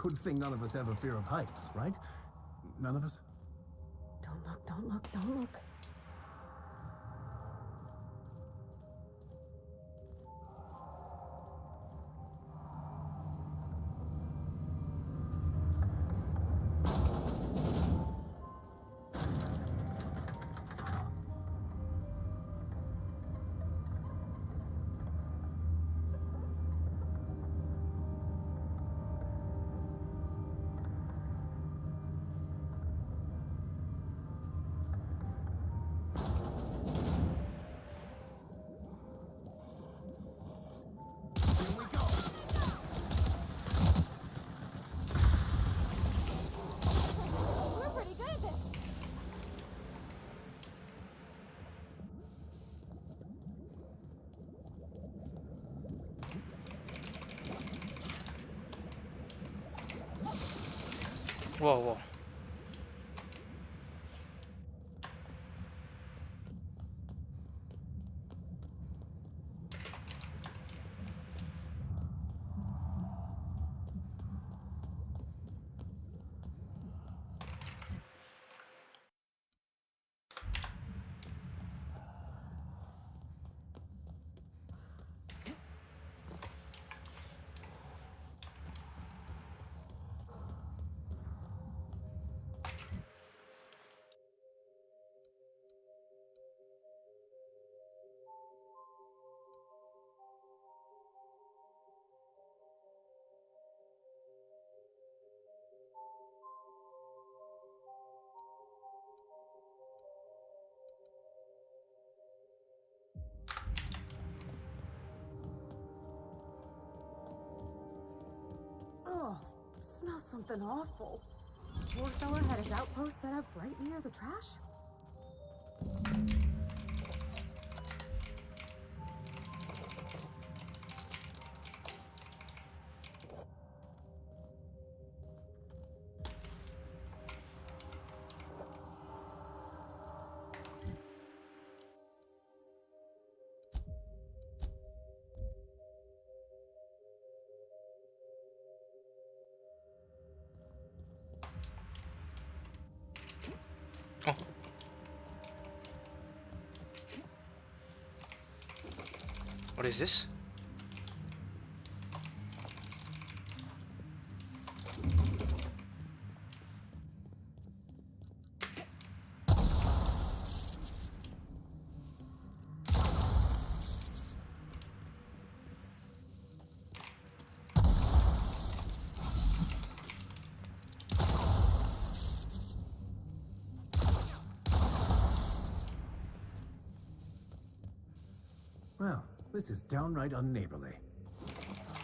Good thing none of us have a fear of heights, right? None of us? Don't look, don't look, don't look. Here we go! We're pretty good at this. Whoa, whoa. Oh, smells something awful. Poor fella had his outpost set up right near the trash. Oh. What is this? Well, this is downright unneighborly.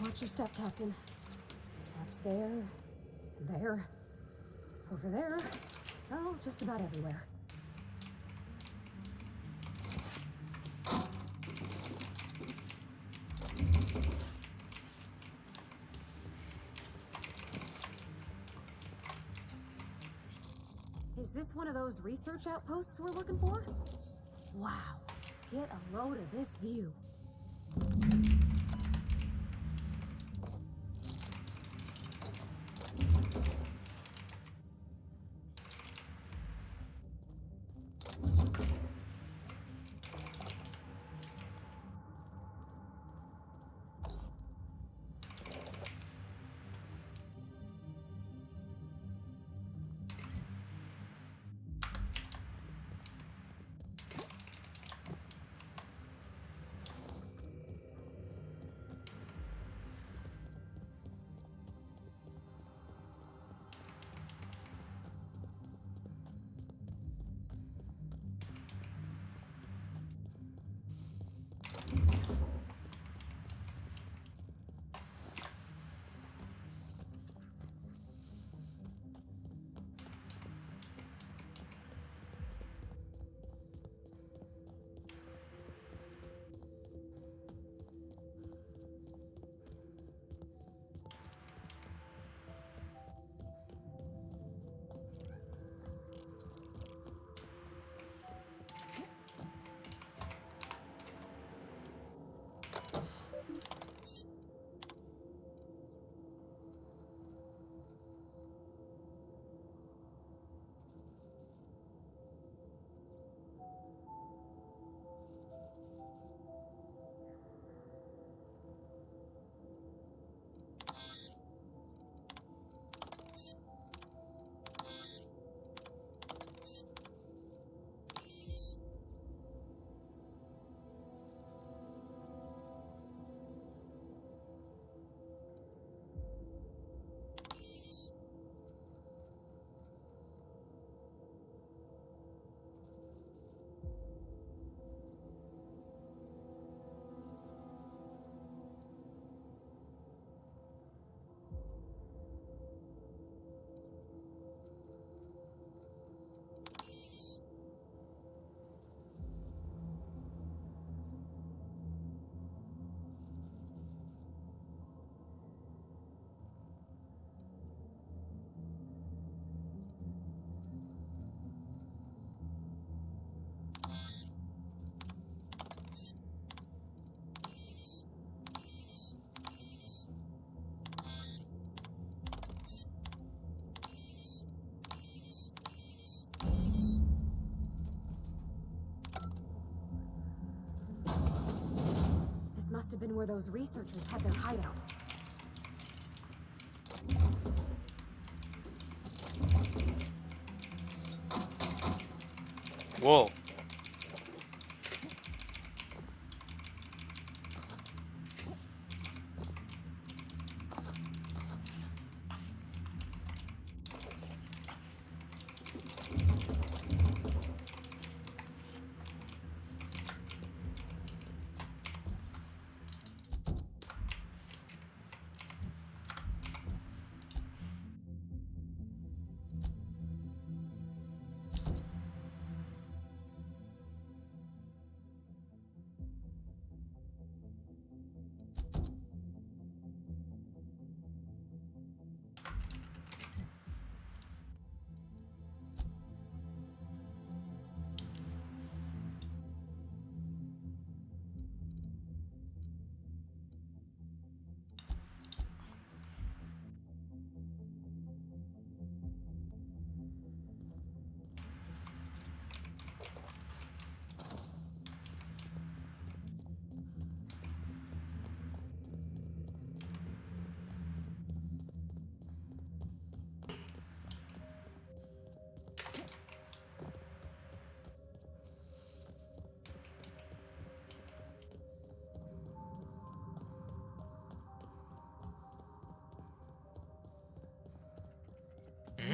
Watch your step, Captain. Traps there, and there, over there. Well, just about everywhere. Is this one of those research outposts we're looking for? Wow. Get a load of this view. where those researchers had their hideout. Whoa.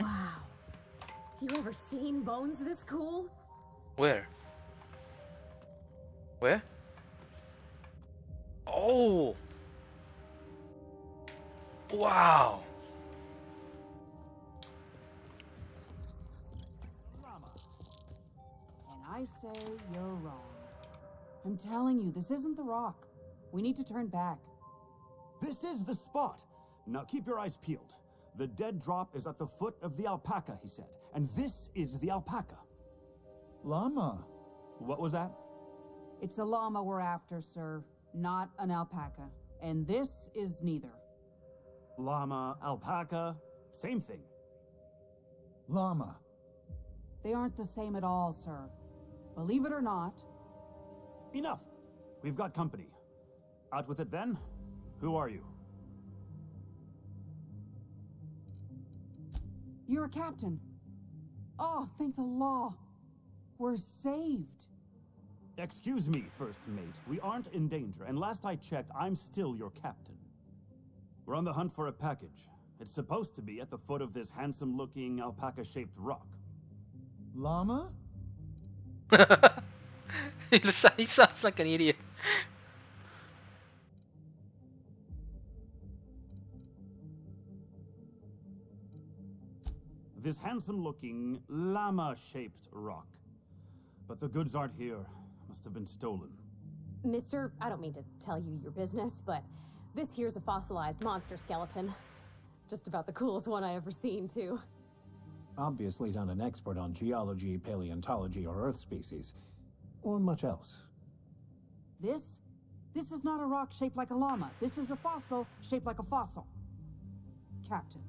Wow. You ever seen bones this cool? Where? Where? Oh! Wow! And I say you're wrong. I'm telling you, this isn't the rock. We need to turn back. This is the spot. Now keep your eyes peeled. The dead drop is at the foot of the alpaca, he said. And this is the alpaca. Llama. What was that? It's a llama we're after, sir, not an alpaca. And this is neither. Llama, alpaca, same thing. Llama. They aren't the same at all, sir. Believe it or not. Enough. We've got company. Out with it then. Who are you? You're a captain. Oh, thank the law. We're saved. Excuse me, first mate. We aren't in danger, and last I checked, I'm still your captain. We're on the hunt for a package. It's supposed to be at the foot of this handsome-looking alpaca-shaped rock. Llama? He sounds like an idiot. This handsome-looking, llama-shaped rock. But the goods aren't here. Must have been stolen. Mister, I don't mean to tell you your business, but this here's a fossilized monster skeleton. Just about the coolest one I ever seen, too. Obviously not an expert on geology, paleontology, or Earth species. Or much else. This is not a rock shaped like a llama. This is a fossil shaped like a fossil. Captain,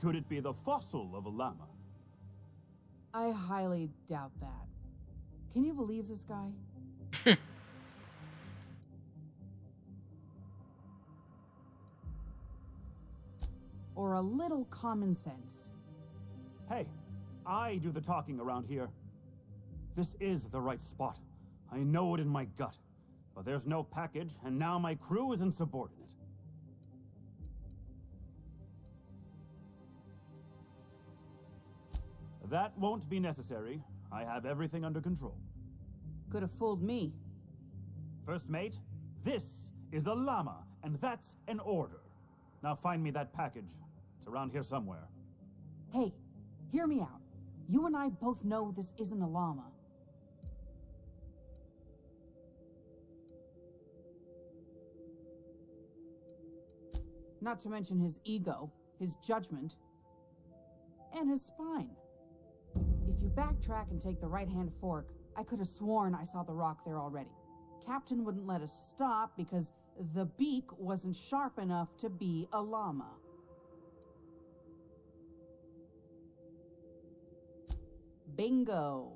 Could it be the fossil of a llama? I highly doubt that. Can you believe this guy? Or a little common sense. Hey, I do the talking around here. This is the right spot. I know it in my gut. But there's no package, and now my crew is insubordinate. That won't be necessary. I have everything under control. Could have fooled me. First mate, this is a llama, and that's an order. Now find me that package. It's around here somewhere. Hey, hear me out. You and I both know this isn't a llama. Not to mention his ego, his judgment, and his spine. If you backtrack and take the right-hand fork, I could have sworn I saw the rock there already. Captain wouldn't let us stop because the beak wasn't sharp enough to be a llama. Bingo.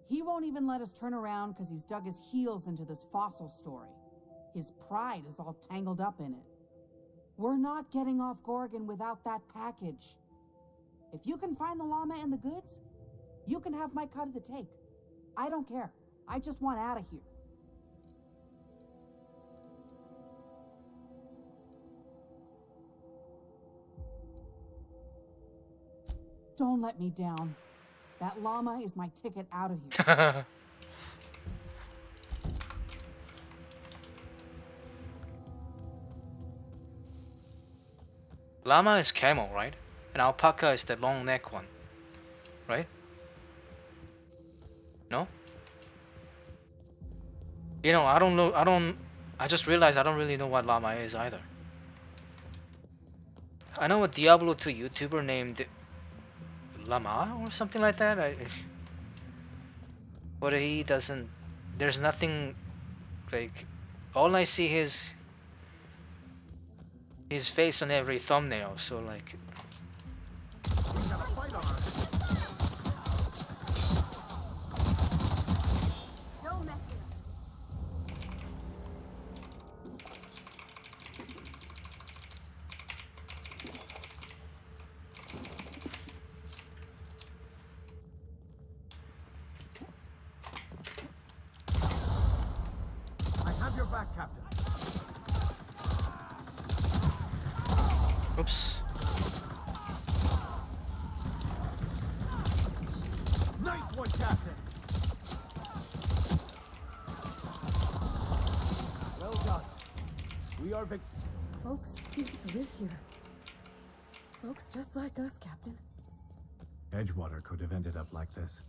He won't even let us turn around because he's dug his heels into this fossil story. His pride is all tangled up in it. We're not getting off Gorgon without that package. If you can find the llama and the goods, you can have my cut of the take. I don't care. I just want out of here. Don't let me down. That llama is my ticket out of here. Llama is camel, right? And alpaca is the long neck one, right? No? You know, I don't know. I just realized I don't really know what llama is either. I know a Diablo 2 YouTuber named Llama or something like that. But he doesn't. There's nothing like. All I see is his face on every thumbnail. So like. Don't mess with us. I have your back, Captain. Oops. Nice one, Captain. Well done. We are Folks used to live here. Folks just like us, Captain. Edgewater could have ended up like this.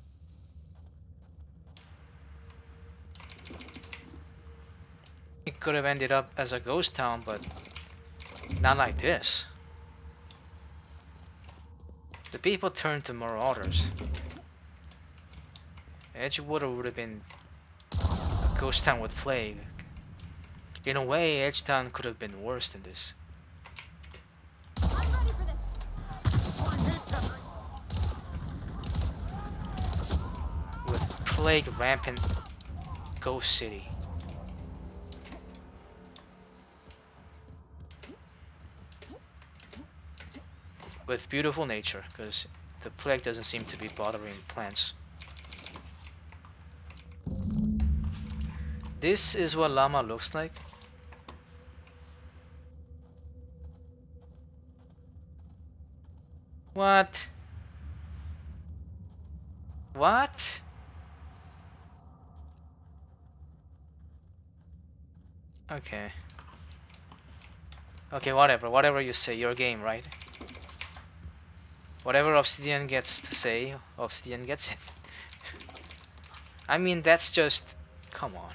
It could have ended up as a ghost town, but not like this. The people turned to marauders. Edgewater would have been a ghost town with plague. In a way, Edgetown could have been worse than this. I'm ready for this. With plague rampant, ghost city. With beautiful nature, because the plague doesn't seem to be bothering plants. This is what llama looks like. What? What? Okay. Okay, whatever you say, your game, right? Whatever Obsidian gets to say, Obsidian gets it. I mean, that's just... come on.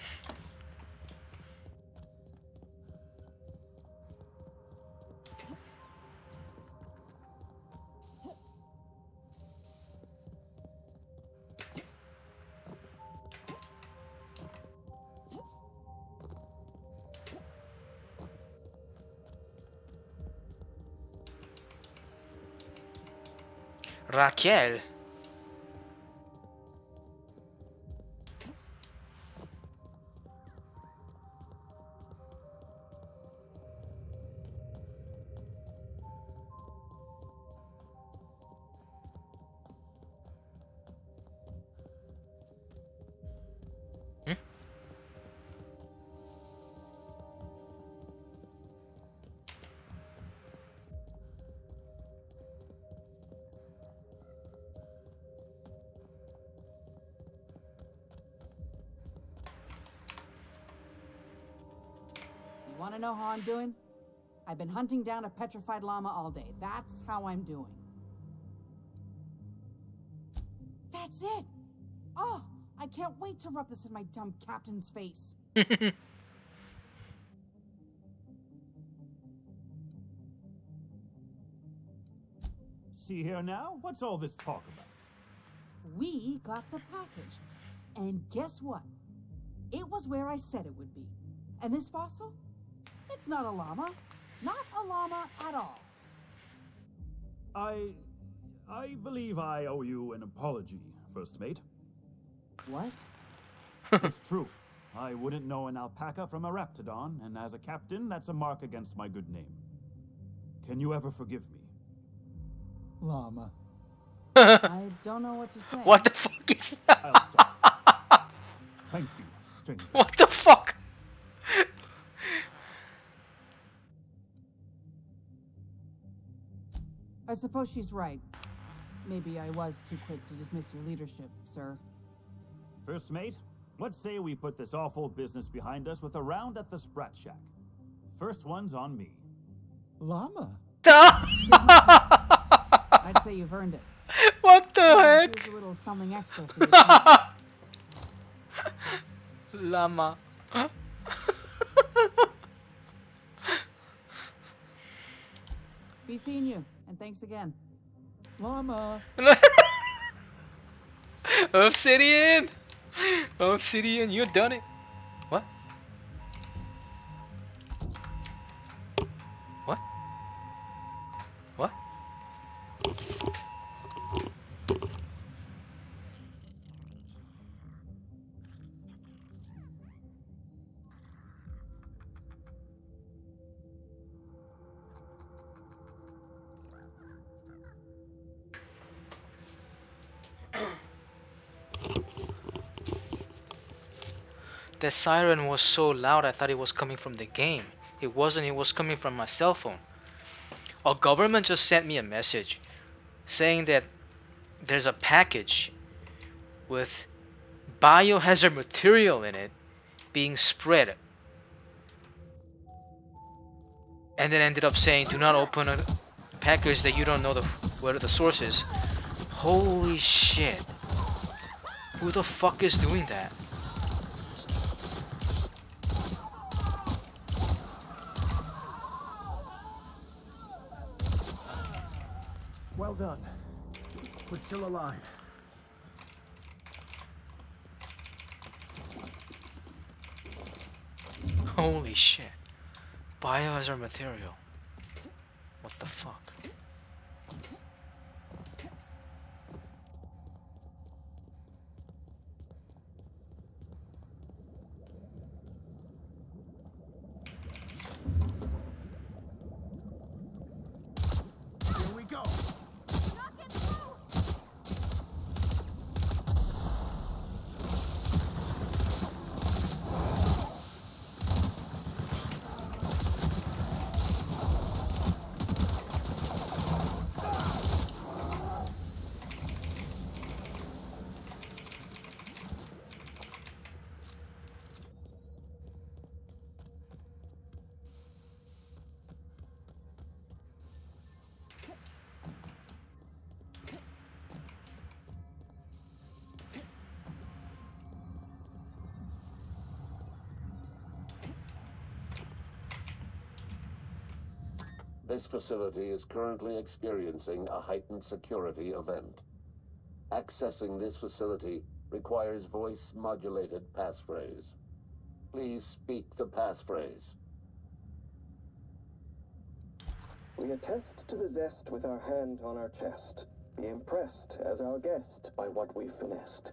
Raquel. You want to know how I'm doing? I've been hunting down a petrified llama all day. That's how I'm doing. That's it! Oh, I can't wait to rub this in my dumb captain's face. See here now? What's all this talk about? We got the package. And guess what? It was where I said it would be. And this fossil? It's not a llama. Not a llama at all. I believe I owe you an apology, First Mate. What? It's true. I wouldn't know an alpaca from a raptidon, and as a captain, that's a mark against my good name. Can you ever forgive me? Llama. I don't know what to say. What the fuck is that? I'll start. Thank you, stranger. What the fuck? I suppose she's right. Maybe I was too quick to dismiss your leadership, sir. First mate, let's say we put this awful business behind us with a round at the Sprat Shack. First one's on me. Llama? I'd say you've earned it. What the heck? Here's a little something extra for your trouble. Llama. Be seeing you, and thanks again. Llama? Obsidian! Obsidian, you done it. What? What? What? The siren was so loud I thought it was coming from the game. It wasn't, it was coming from my cell phone. Our government just sent me a message saying that there's a package with biohazard material in it being spread. And then ended up saying do not open a package that you don't know where the source is. Holy shit. Who the fuck is doing that? Well done. We're still alive. Holy shit. Biohazard material. What the fuck? Here we go. This facility is currently experiencing a heightened security event. Accessing this facility requires voice-modulated passphrase. Please speak the passphrase. We attest to the zest with our hand on our chest. Be impressed as our guest by what we've finessed.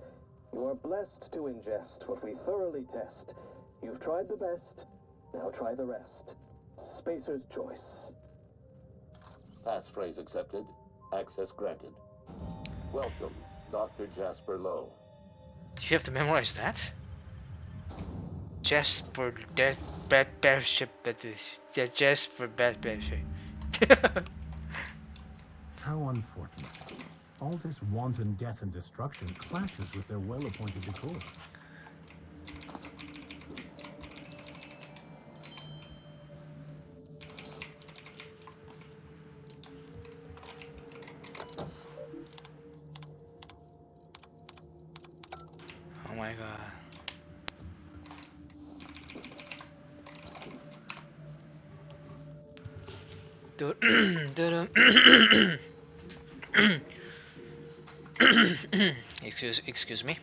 You are blessed to ingest what we thoroughly test. You've tried the best, now try the rest. Spacer's choice. Passphrase accepted. Access granted. Welcome, Dr. Jasper Lowe. Do you have to memorize that? Jasper Jasper How unfortunate. All this wanton death and destruction clashes with their well-appointed decor. Oh my god. Excuse me.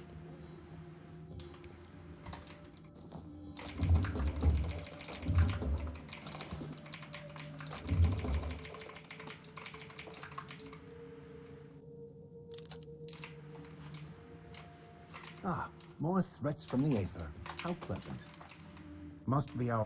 Ah, more threats from the Aether. How pleasant. Must be our...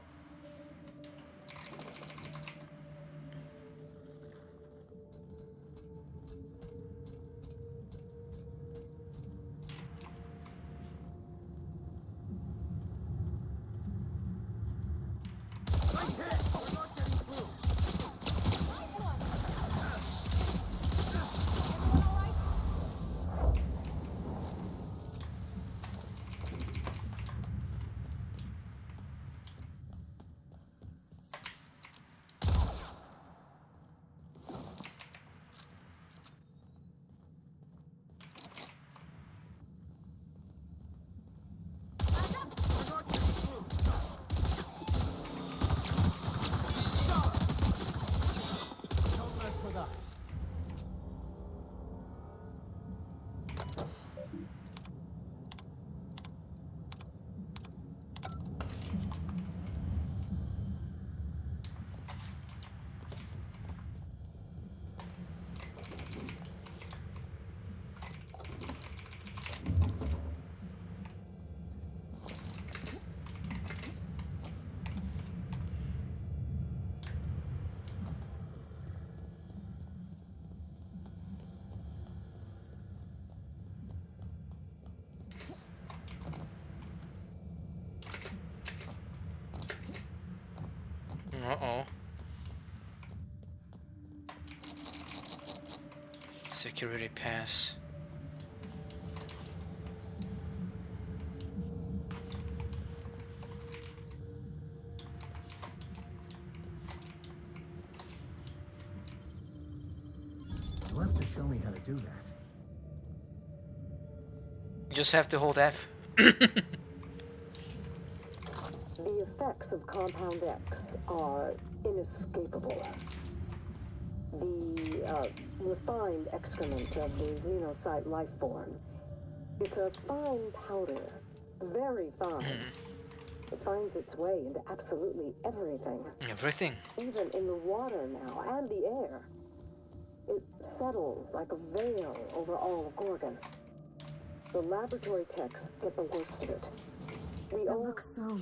Uh-oh. Security pass. You'll have to show me how to do that. You just have to hold F. The effects of Compound X are inescapable. The refined excrement of the xenocyte life form. It's a fine powder, very fine. It finds its way into absolutely everything. Everything. Even in the water now, and the air. It settles like a veil over all of Gorgon. The laboratory techs get the worst of it. It looks so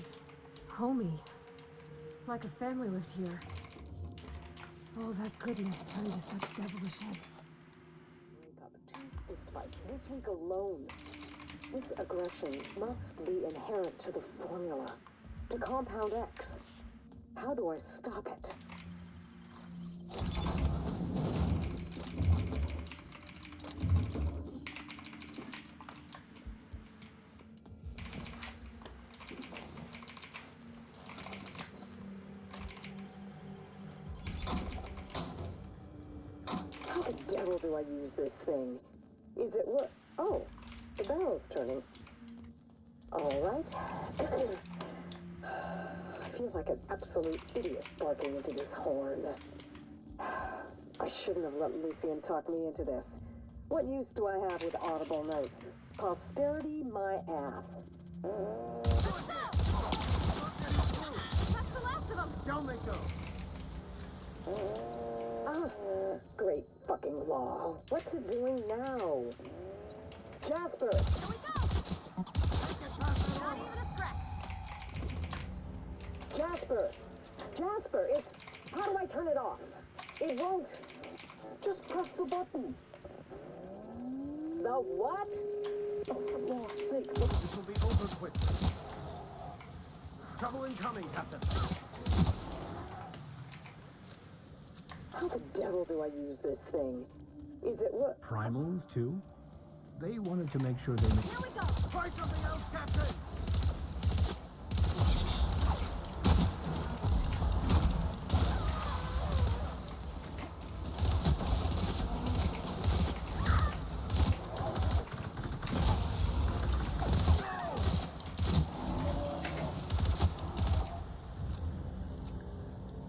homey. Like a family lived here. All that goodness turned to such devilish heads. Break up 2 fistfights this week alone. This aggression must be inherent to the formula, to Compound X. How do I stop it? How the devil do I use this thing? Is it what? Oh, the barrel's turning. All right. I feel like an absolute idiot barking into this horn. I shouldn't have let Lucian talk me into this. What use do I have with audible notes? Posterity my ass. That's the last of them! Don't let go! Great fucking law. What's it doing now? Jasper! Here we go! Not even a scratch. Jasper! Jasper, it's... How do I turn it off? It won't. Just press the button. The what? Oh, for Lord's sake, look, this will be over quickly. Trouble incoming, Captain. How the devil do I use this thing? Is it what? Primals, too? They wanted to make sure they... Here we go! Try something else, Captain!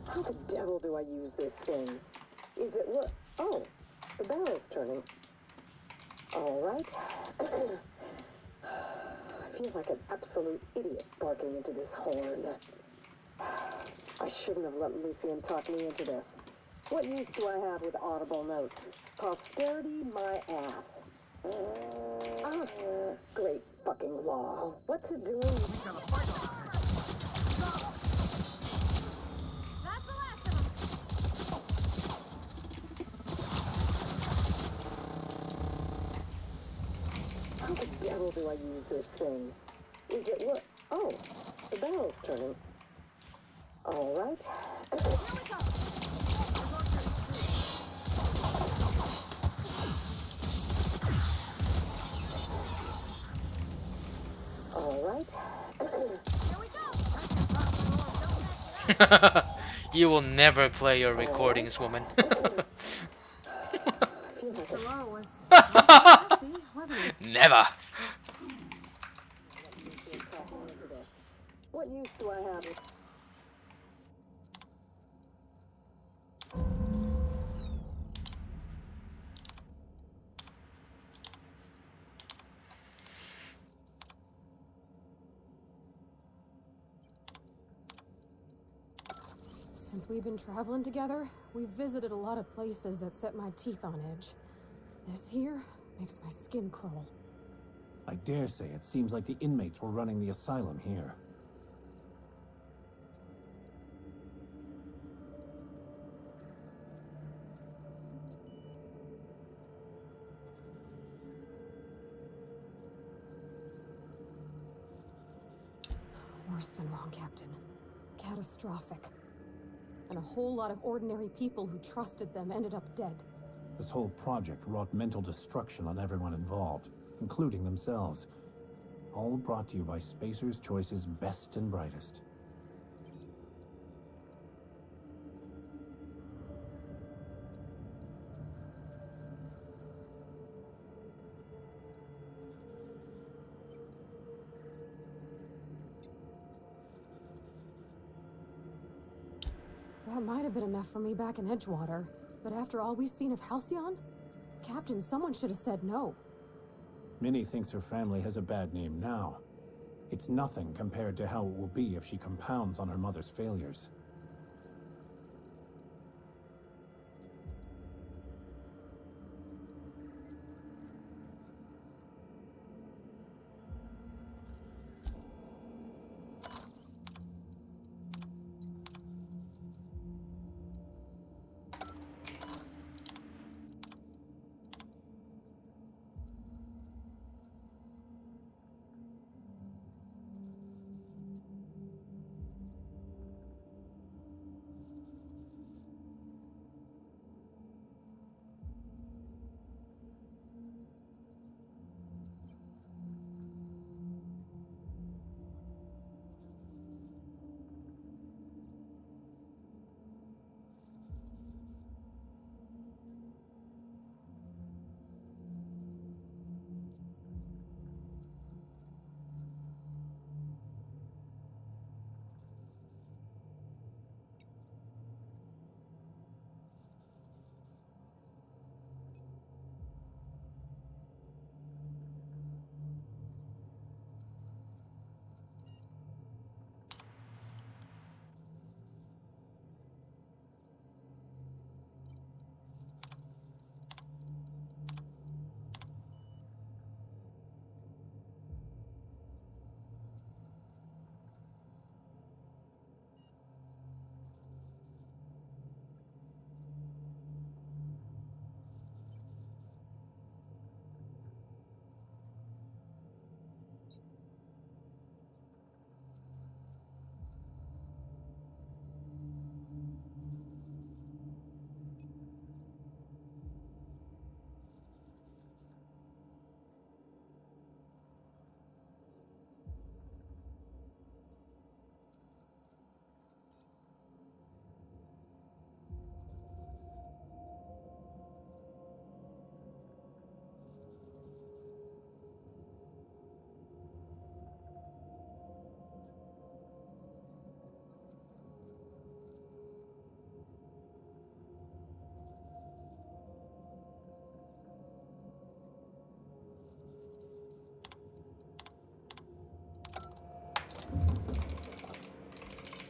How the devil do I use this thing? Is it what? Oh, the barrel's turning. All right. I feel like an absolute idiot barking into this horn. I shouldn't have let Lucian talk me into this. What use do I have with audible notes? Posterity my ass. Great fucking law. What's it doing? That's the last of them. How the devil do I use this thing? Is it what? Oh, the barrel's turning. All right. Here we go. All right. Here we go. You will never play your recordings, woman. Mr. Lowe was messy, wasn't he? Never. What use do I have? Since we've been traveling together, we've visited a lot of places that set my teeth on edge. This here makes my skin crawl. I dare say it seems like the inmates were running the asylum here. Worse than wrong, Captain. Catastrophic. And a whole lot of ordinary people who trusted them ended up dead. This whole project wrought mental destruction on everyone involved, including themselves. All brought to you by Spacer's Choice's best and brightest. That might have been enough for me back in Edgewater, but after all we've seen of Halcyon? Captain, someone should have said no. Minnie thinks her family has a bad name now. It's nothing compared to how it will be if she compounds on her mother's failures.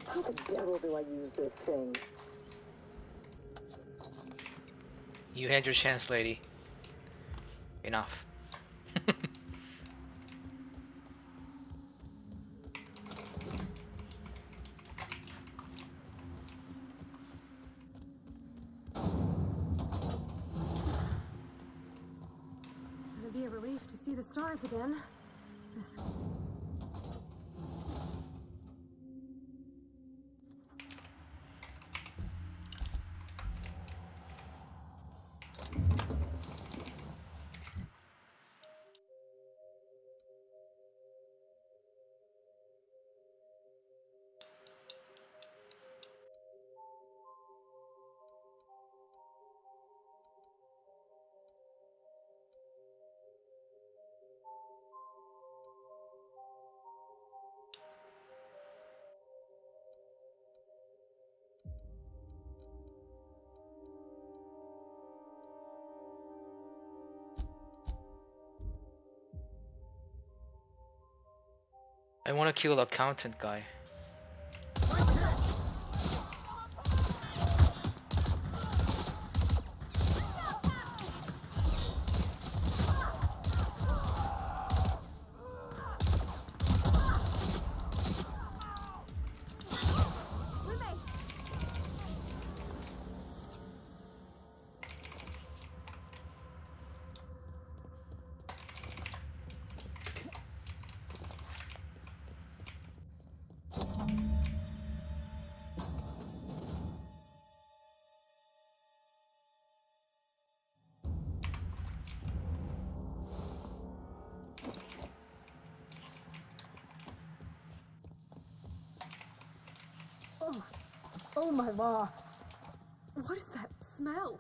How the devil do I use this thing? You had your chance, lady. Enough. see the stars again. This... I want to kill the accountant guy. Oh my law. What is that smell?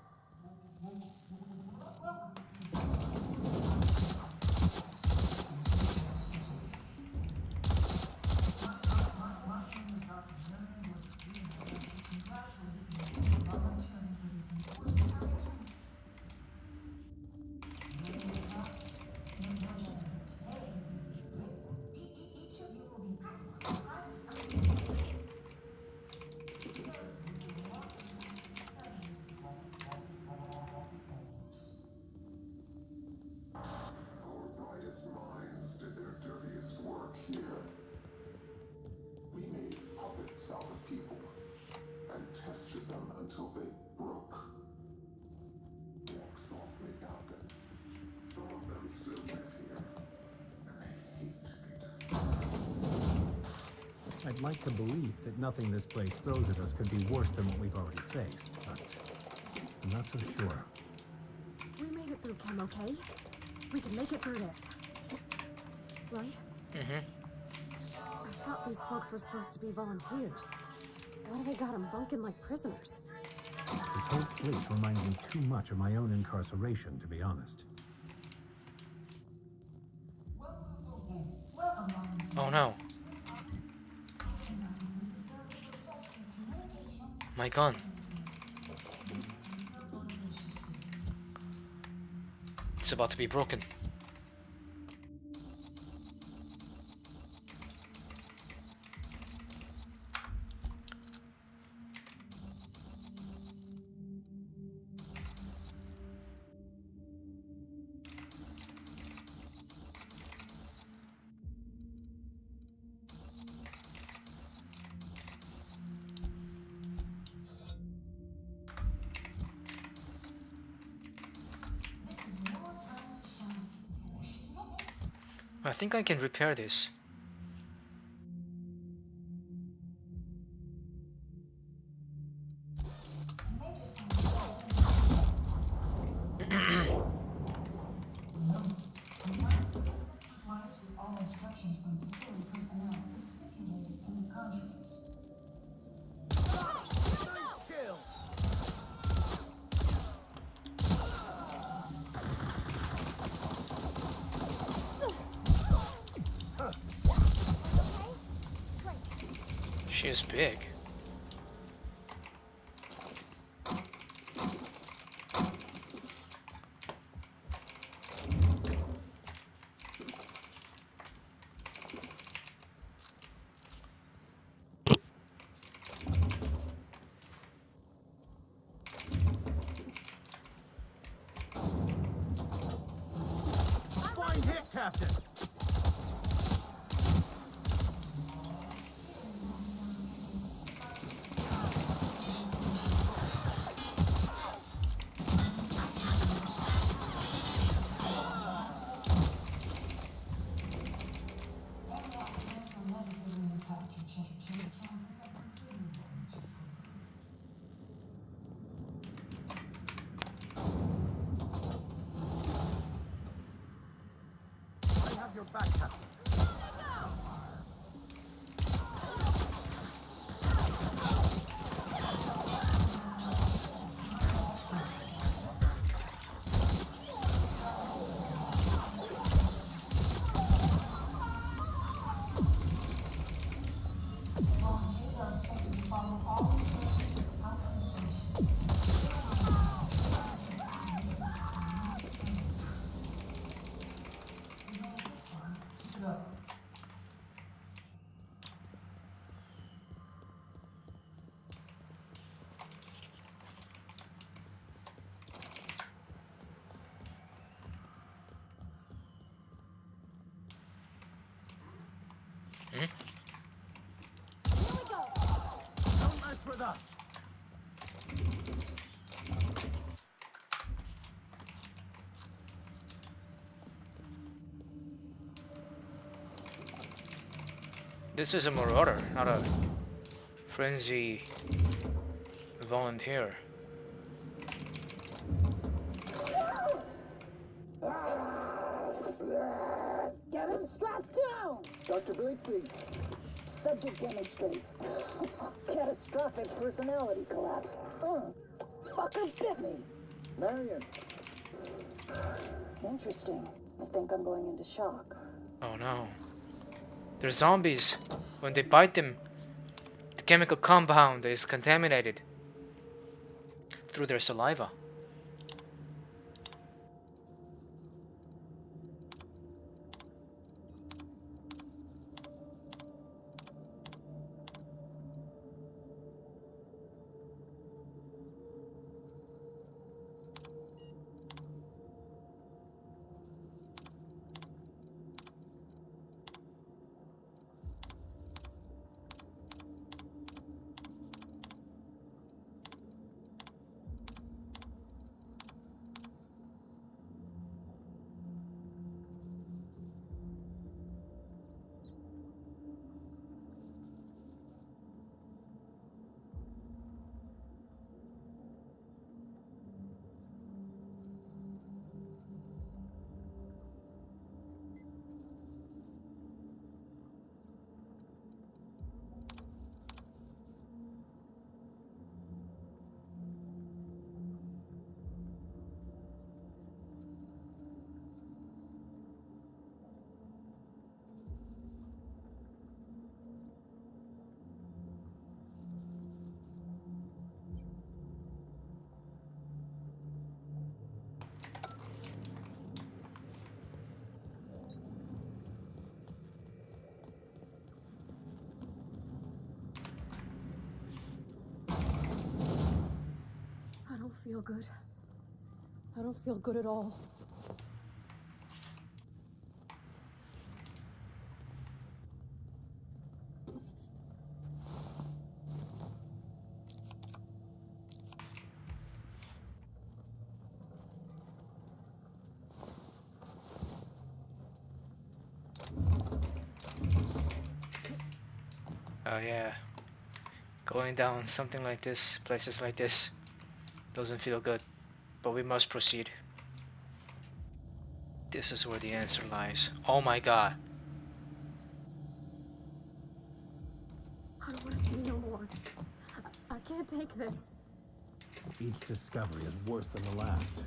I'd like to believe that nothing this place throws at us could be worse than what we've already faced, but I'm not so sure. We made it through, Kim, okay? We can make it through this. Right? Mm-hmm. I thought these folks were supposed to be volunteers. Why do they got them bunking like prisoners? This whole place reminds me too much of my own incarceration, to be honest. Oh no. My gun. It's about to be broken. I think I can repair this. She is big. Fine hit, Captain! have your back, Captain. Don't mess with us. This is a marauder, not a frenzy volunteer. Get him strapped down! Dr. Blakeslee, Subject demonstrates catastrophic personality collapse. Fucker bit me. Marion, Interesting. I think I'm going into shock. Oh no. They're zombies. When they bite them, the chemical compound is contaminated through their saliva. I don't feel good. I don't feel good at all. Oh yeah. Going down something like this, places like this, doesn't feel good. But we must proceed. This is where the answer lies. Oh my god. I don't want to see no more. I can't take this. Each discovery is worse than the last.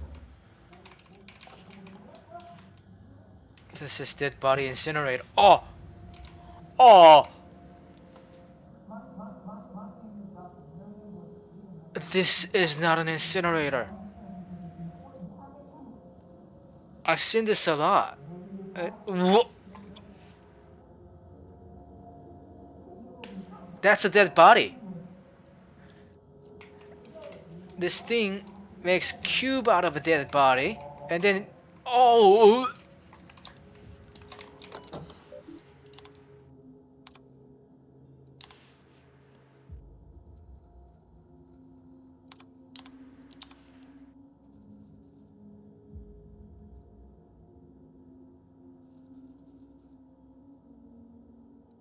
This is dead body incinerator. Oh! Oh! This is not an incinerator. I've seen this a lot. That's a dead body. This thing makes cube out of a dead body, and then oh.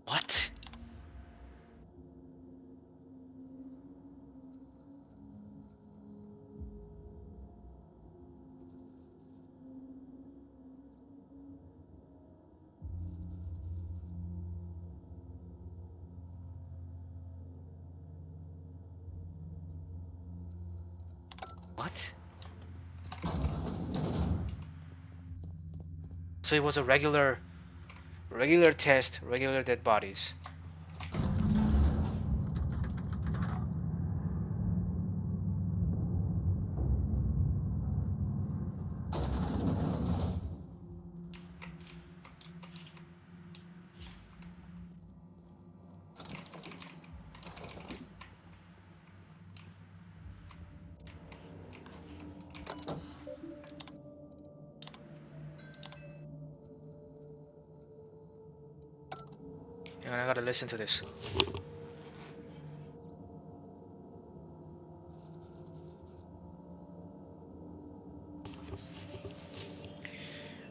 What? What? So it was a regular test, regular dead bodies. And I gotta listen to this.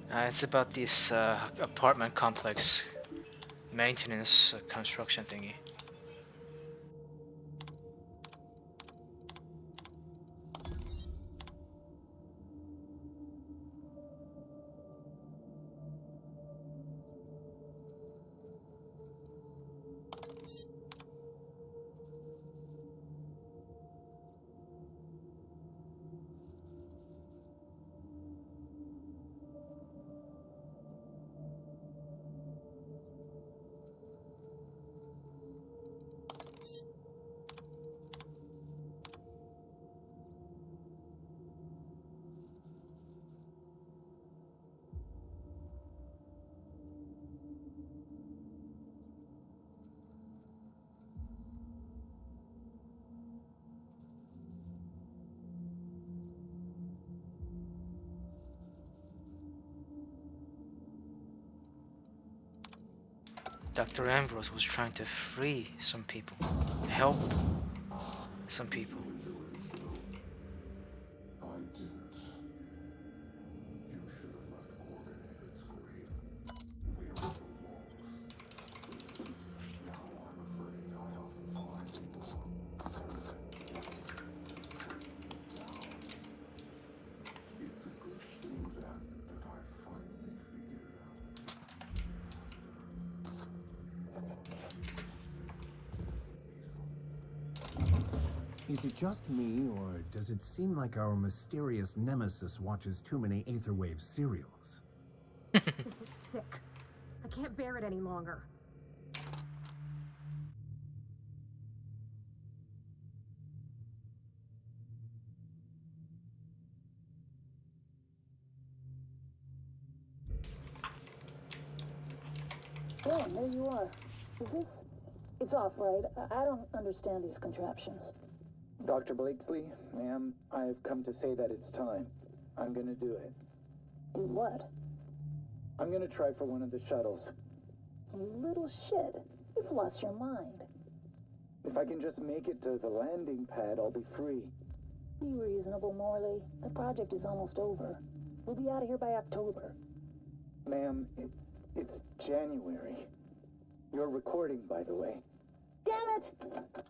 It's about this apartment complex maintenance construction thingy. Dr. Ambrose was trying to free some people, help some people. I didn't. You should have left Gorgon in its grave, where it belongs. Now I'm afraid I haven't found anymore. It's a good thing that I finally figured it out. Is it just me, or does it seem like our mysterious nemesis watches too many Aetherwave serials? This is sick. I can't bear it any longer. Oh, there you are. Is this... It's off, right? I don't understand these contraptions. Dr. Blakesley, ma'am, I've come to say that it's time. I'm gonna do it. Do what? I'm gonna try for one of the shuttles. You little shit. You've lost your mind. If I can just make it to the landing pad, I'll be free. Be reasonable, Morley. The project is almost over. We'll be out of here by October. Ma'am, it's January. You're recording, by the way. Damn it!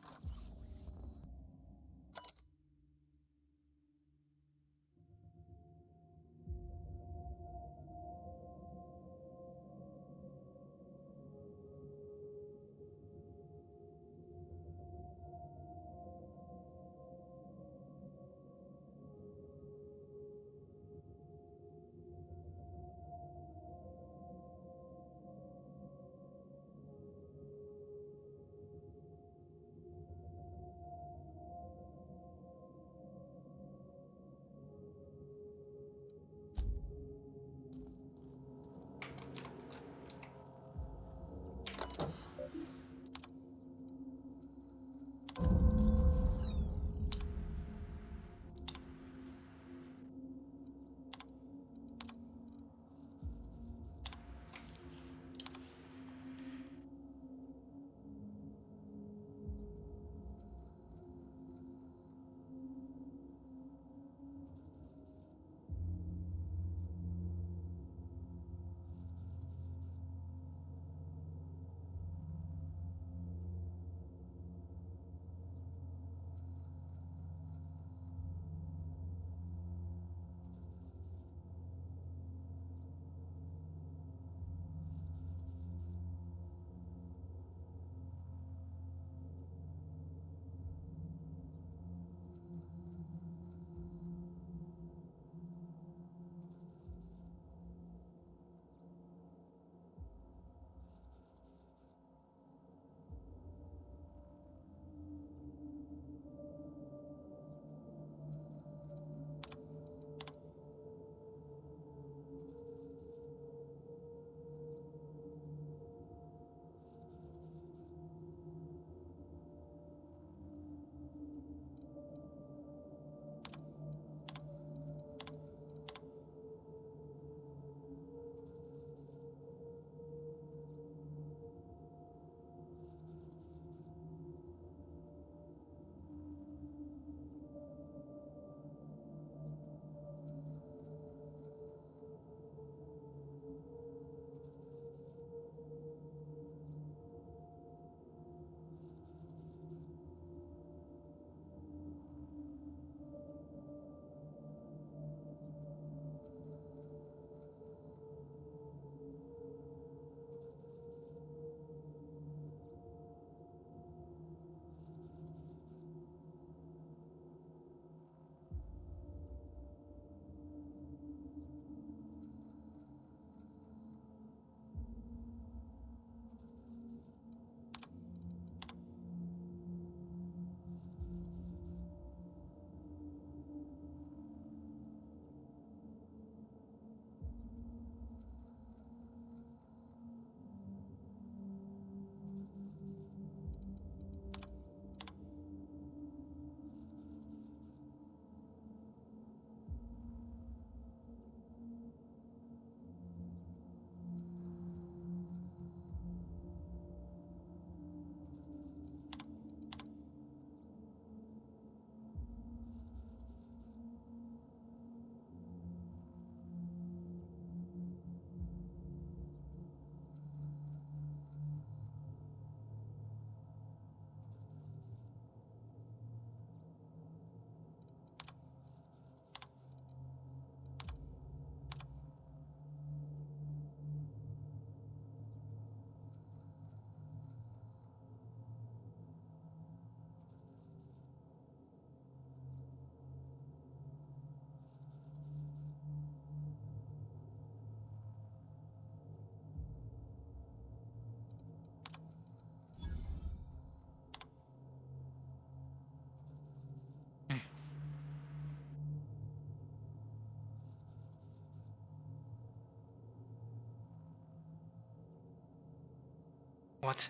What?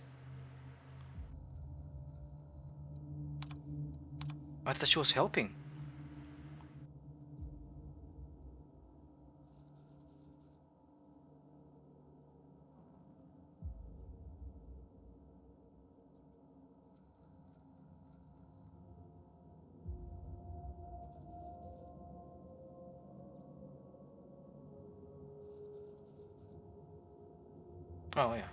I thought she was helping. Oh yeah.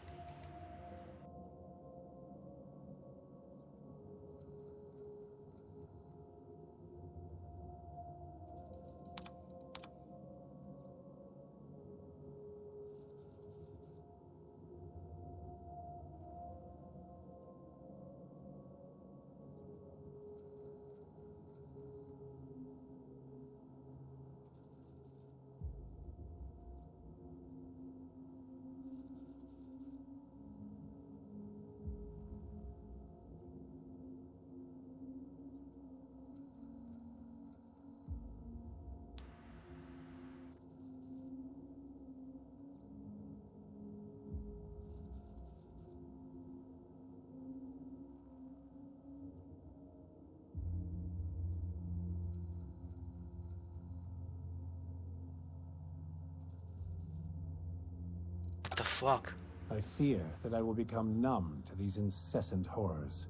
What the fuck? I fear that I will become numb to these incessant horrors.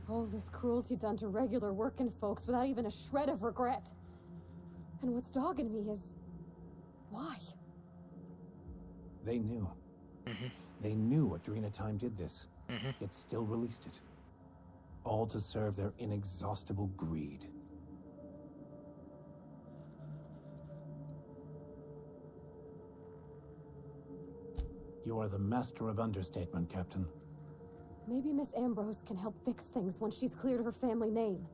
All this cruelty done to regular working folks without even a shred of regret. And what's dogging me is... why? They knew. They knew Adrena Time did this, yet still released it. All to serve their inexhaustible greed. You are the master of understatement, Captain. Maybe Miss Ambrose can help fix things once she's cleared her family name.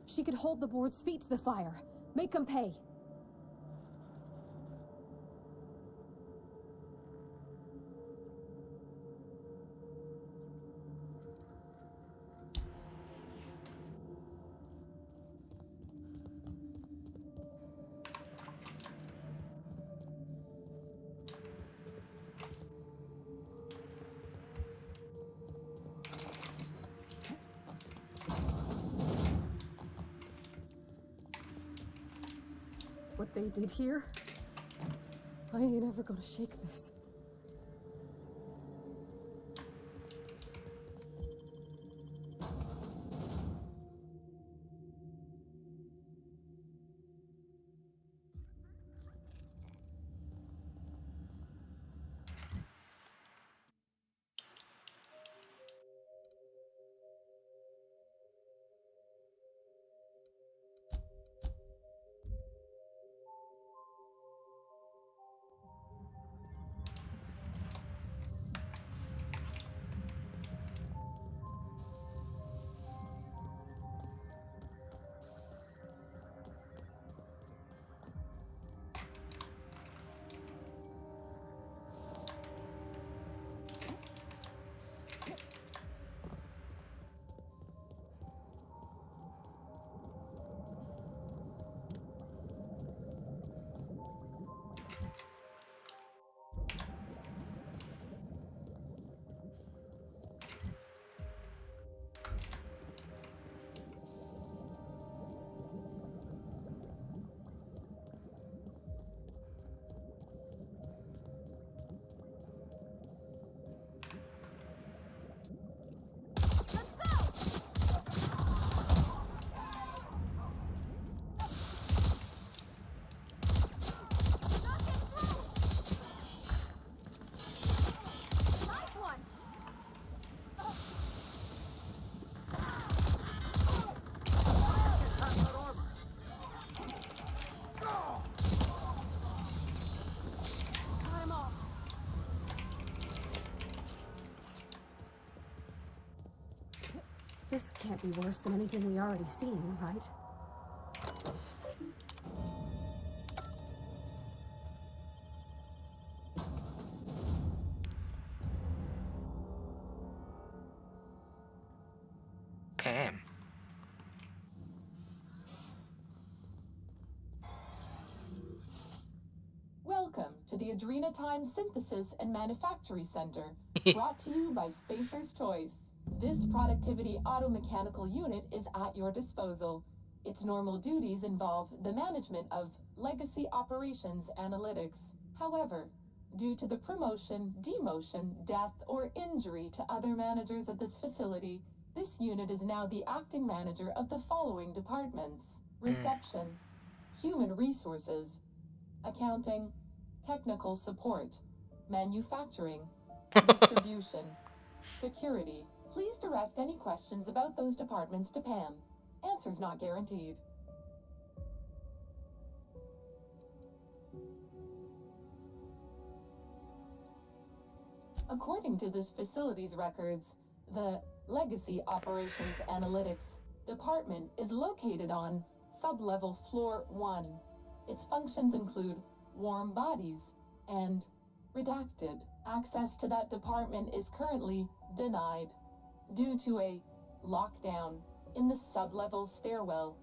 She could hold the board's feet to the fire. Make them pay. What they did here? I ain't ever gonna shake this. This can't be worse than anything we already seen, right? Pam. the Adrenatime Synthesis and Manufacturing Center, brought to you by Spacer's Choice. This productivity automechanical unit is at your disposal. Its normal duties involve the management of legacy operations analytics. However, due to the promotion, demotion, death, or injury to other managers of this facility, this unit is now the acting manager of the following departments: reception, human resources, accounting, technical support, manufacturing, distribution, security. Please direct any questions about those departments to Pam. Answers not guaranteed. According to this facility's records, the Legacy Operations Analytics Department is located on Sublevel Floor 1. Its functions include warm bodies and redacted. Access to that department is currently denied due to a lockdown in the sublevel stairwell.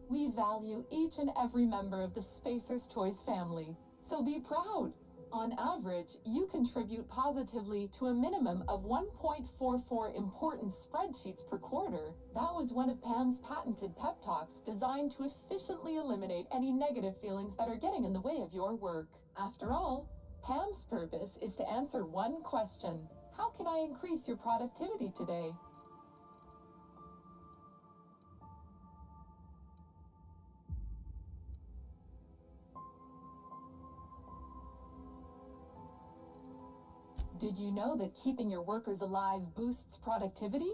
We value each and every member of the Spacer's Choice family, so be proud. On average, you contribute positively to a minimum of 1.44 important spreadsheets per quarter. That was one of Pam's patented pep talks designed to efficiently eliminate any negative feelings that are getting in the way of your work. After all, Pam's purpose is to answer one question: how can I increase your productivity today? Did you know that keeping your workers alive boosts productivity?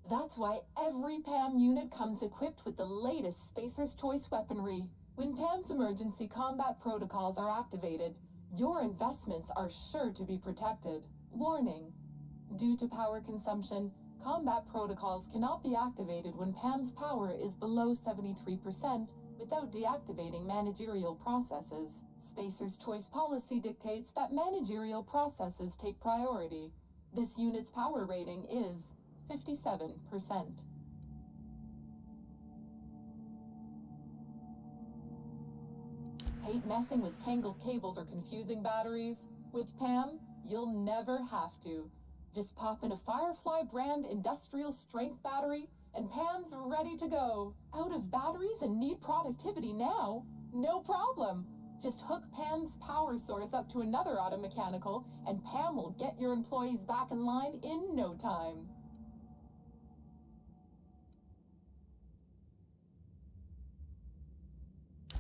That's why every PAM unit comes equipped with the latest Spacer's Choice weaponry. When PAM's emergency combat protocols are activated, your investments are sure to be protected. Warning: due to power consumption, combat protocols cannot be activated when PAM's power is below 73% without deactivating managerial processes. Spacer's Choice policy dictates that managerial processes take priority. This unit's power rating is 57%. Hate messing with tangled cables or confusing batteries? With PAM, you'll never have to. Just pop in a Firefly brand industrial strength battery and PAM's ready to go. Out of batteries and need productivity now? No problem. Just hook Pam's power source up to another automechanical, and Pam will get your employees back in line in no time.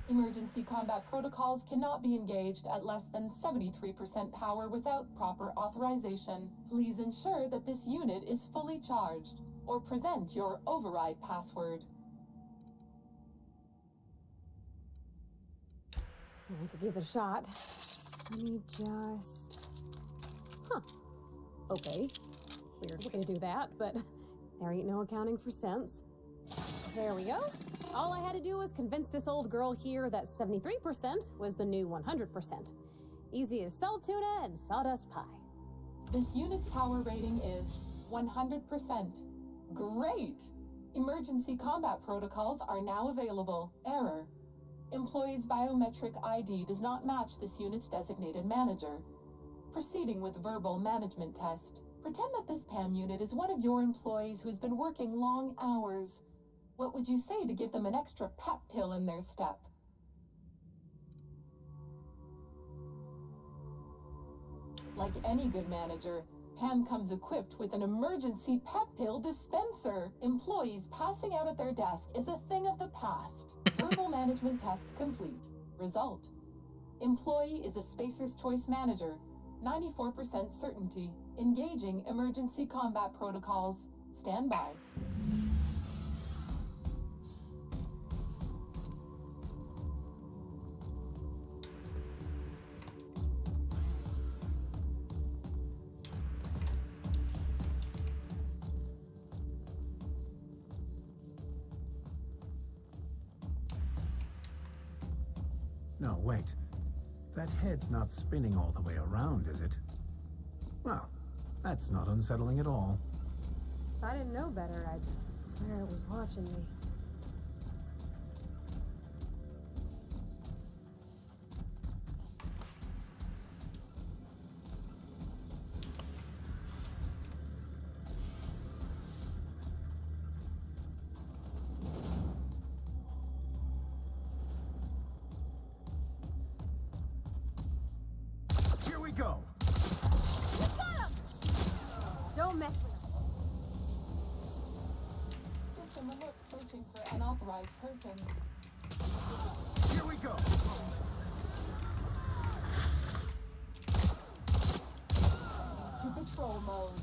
Emergency combat protocols cannot be engaged at less than 73% power without proper authorization. Please ensure that this unit is fully charged, or present your override password. I could give it a shot. Let me just... Okay. Weird way to do that, but there ain't no accounting for sense. There we go. All I had to do was convince this old girl here that 73% was the new 100%. Easy as salt tuna and sawdust pie. This unit's power rating is 100%. Great! Emergency combat protocols are now available. Error: employee's biometric ID does not match this unit's designated manager. Proceeding with verbal management test. Pretend that this PAM unit is one of your employees who has been working long hours. What would you say to give them an extra pep pill in their step? Like any good manager, Pam comes equipped with an emergency pep pill dispenser. Employees passing out at their desk is a thing of the past. Verbal management test complete. Result: employee is a Spacer's Choice manager. 94% certainty. Engaging emergency combat protocols. Stand by. No, wait. That head's not spinning all the way around, is it? Well, that's not unsettling at all. If I didn't know better, I'd swear it was watching me. go! We got him! Don't mess with us. System alert searching for unauthorized persons. Here we go! To patrol mode.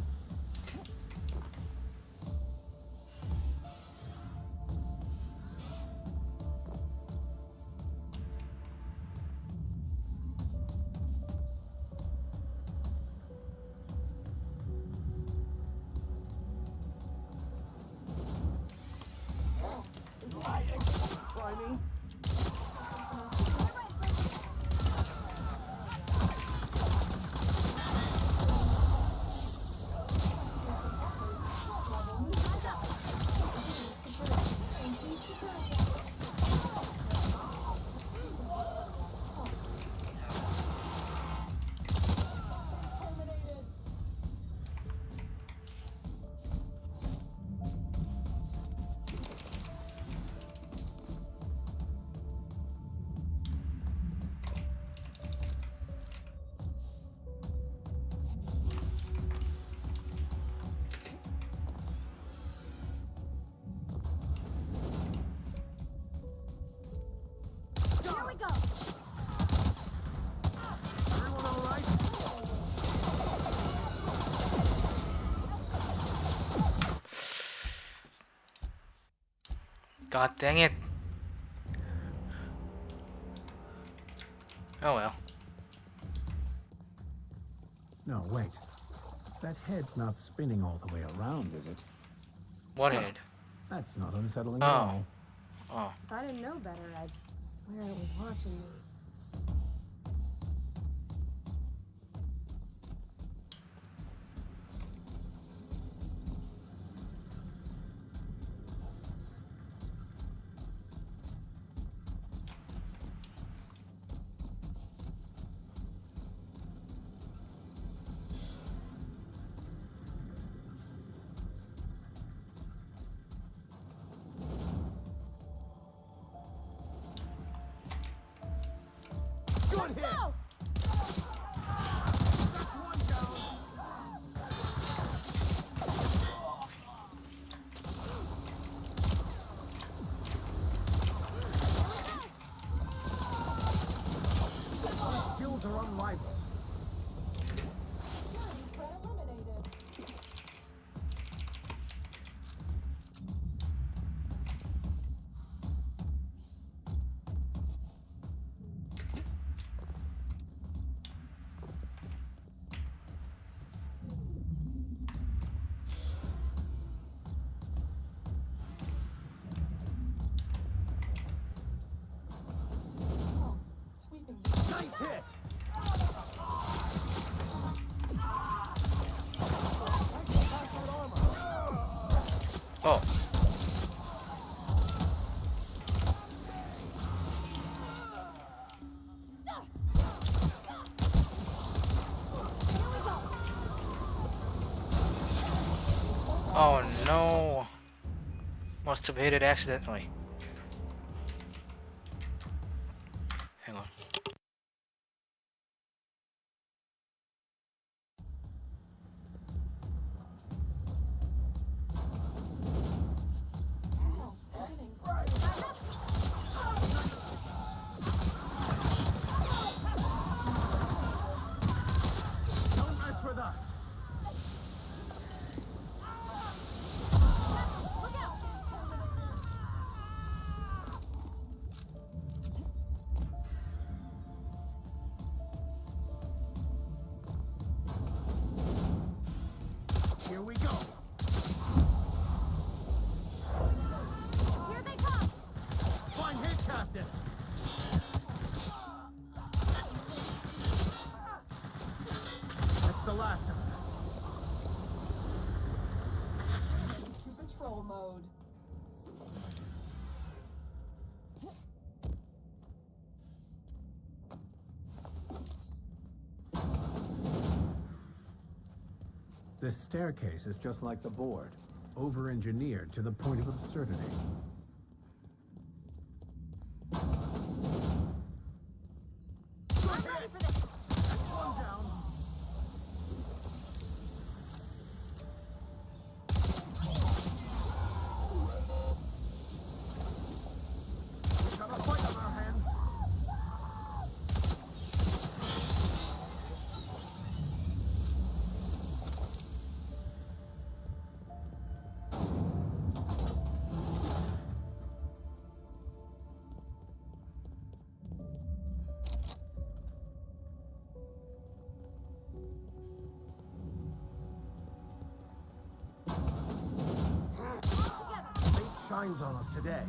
Try me? Here we go! Everyone all right? God dang it. Oh well. No, wait. That head's not spinning all the way around, is it? What Huh. head? That's not unsettling Oh. at all. Oh. If I didn't know better, I'd swear it was watching me. Good hit! Go! That's one down. Skills are unrivaled. Threat eliminated. Halt. Sweeping. Nice hit! Oh. Oh no. Must have hit it accidentally. Hang on. Halt. Beginning. Don't mess with us! Here we go! Here they come! Fine hit, Captain! That's the last of them. To patrol mode. This staircase is just like the board, over-engineered to the point of absurdity. I'm ready for this! One down. designs on us today.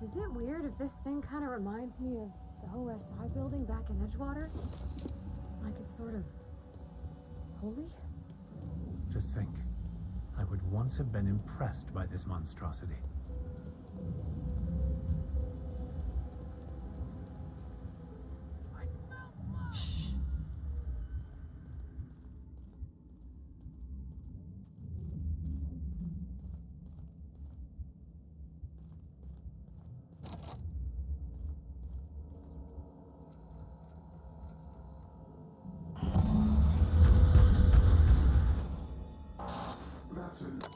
Is it weird if this thing kind of reminds me of the OSI building back in Edgewater? Like it's sort of holy? To think, I would once have been impressed by this monstrosity. Shh. That's it.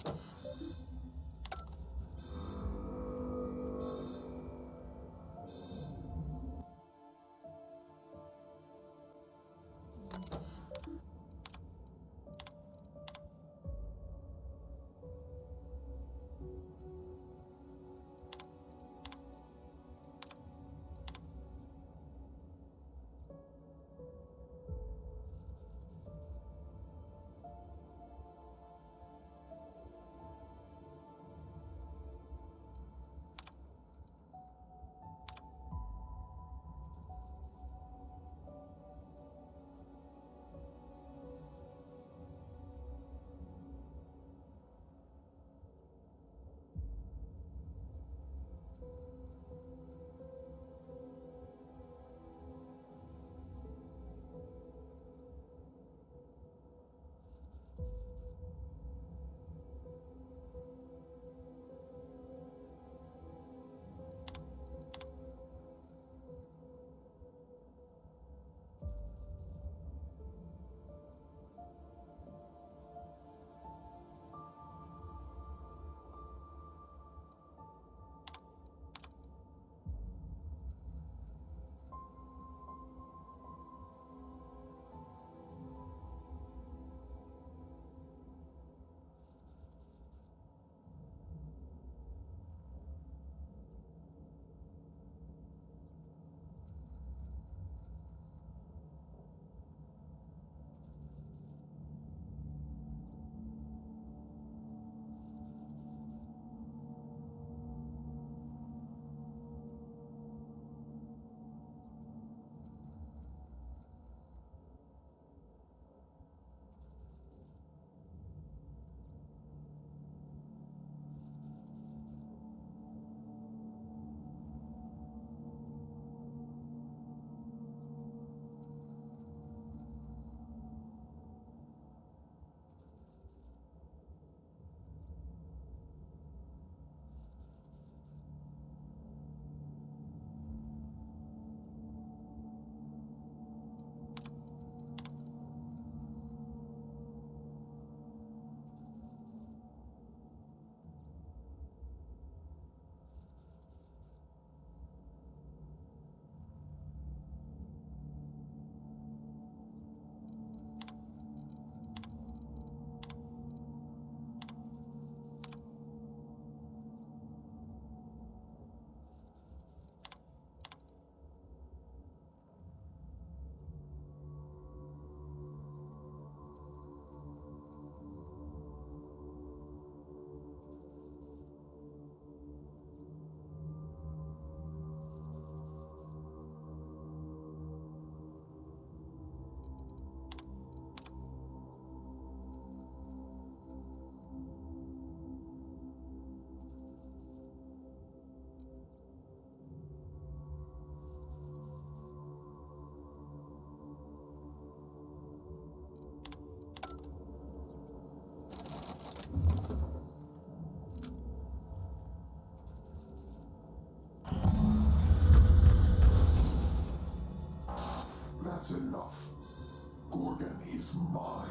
Gorgon is mine.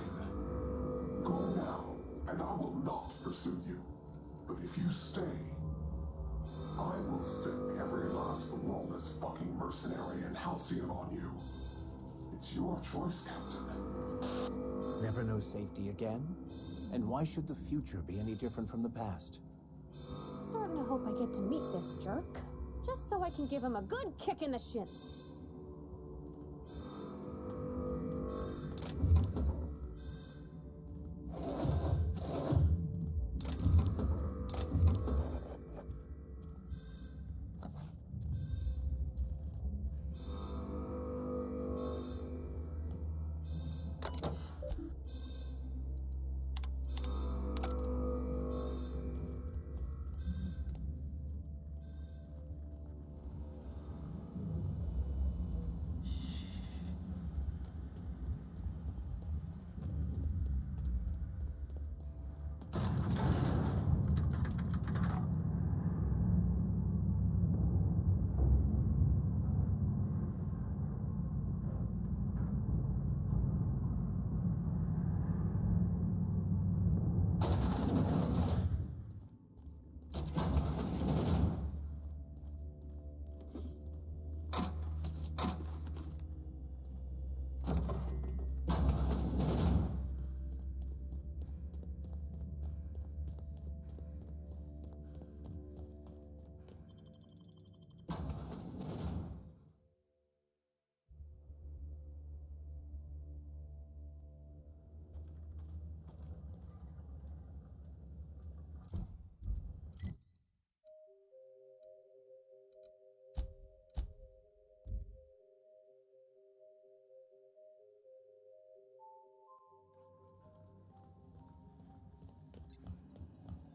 Go now, and I will not pursue you. But if you stay, I will sick every last lawless fucking mercenary in Halcyon on you. It's your choice, Captain. Never know safety again? And why should the future be any different from the past? Starting to hope I get to meet this jerk, just so I can give him a good kick in the shins.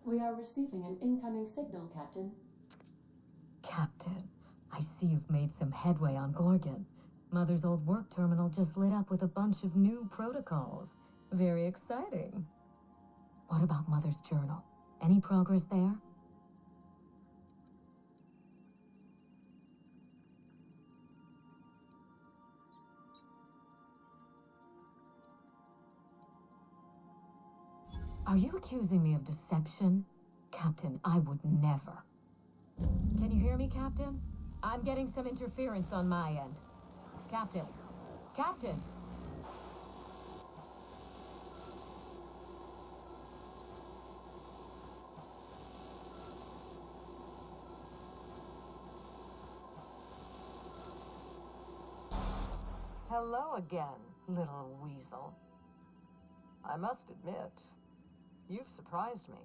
We are receiving an incoming signal, Captain. Captain, I see you've made some headway on Gorgon. Mother's old work terminal just lit up with a bunch of new protocols. Very exciting. What about Mother's journal? Any progress there? Are you accusing me of deception? Captain, I would never. Can you hear me, Captain? I'm getting some interference on my end. Captain? Captain? Hello again, little weasel. I must admit, you've surprised me.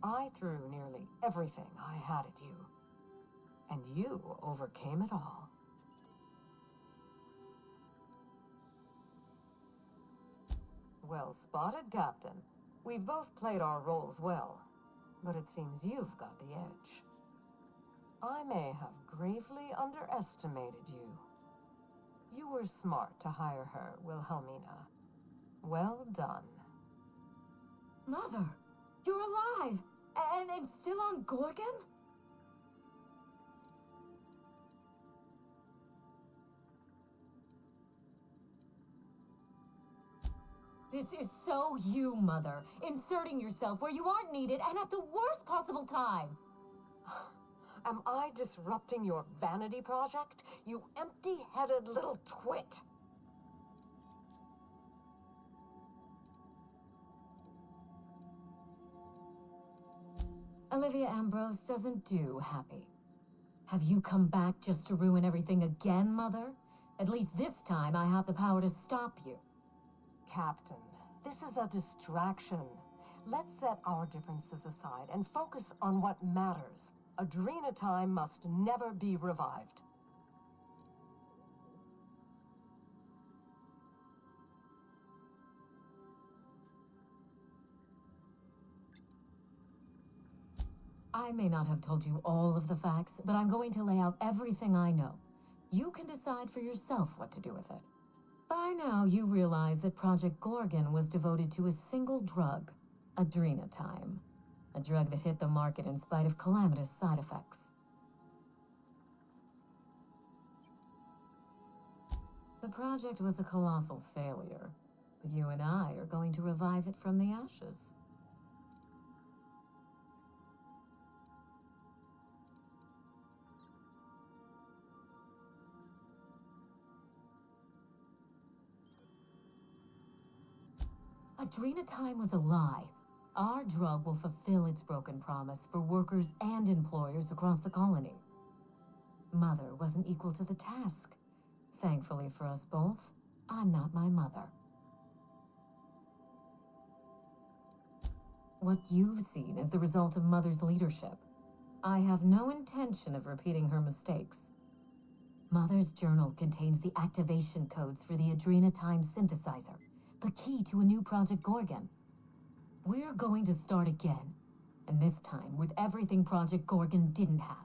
I threw nearly everything I had at you, and you overcame it all. Well spotted, Captain. We've both played our roles well, but it seems you've got the edge. I may have gravely underestimated you. You were smart to hire her, Wilhelmina. Well done. Mother, you're alive! And still on Gorgon? This is so you, Mother. Inserting yourself where you aren't needed and at the worst possible time. Am I disrupting your vanity project, you empty-headed little twit? Olivia Ambrose doesn't do happy. Have you come back just to ruin everything again, Mother? At least this time I have the power to stop you. Captain, this is a distraction. Let's set our differences aside and focus on what matters. Adrena time must never be revived. I may not have told you all of the facts, but I'm going to lay out everything I know. You can decide for yourself what to do with it. By now, you realize that Project Gorgon was devoted to a single drug, Adrenatime. A drug that hit the market in spite of calamitous side effects. The project was a colossal failure, but you and I are going to revive it from the ashes. Adrenatime was a lie. Our drug will fulfill its broken promise for workers and employers across the colony. Mother wasn't equal to the task. Thankfully for us both, I'm not my mother. What you've seen is the result of Mother's leadership. I have no intention of repeating her mistakes. Mother's journal contains the activation codes for the Adrenatime synthesizer, the key to a new Project Gorgon. We're going to start again, and this time with everything Project Gorgon didn't have.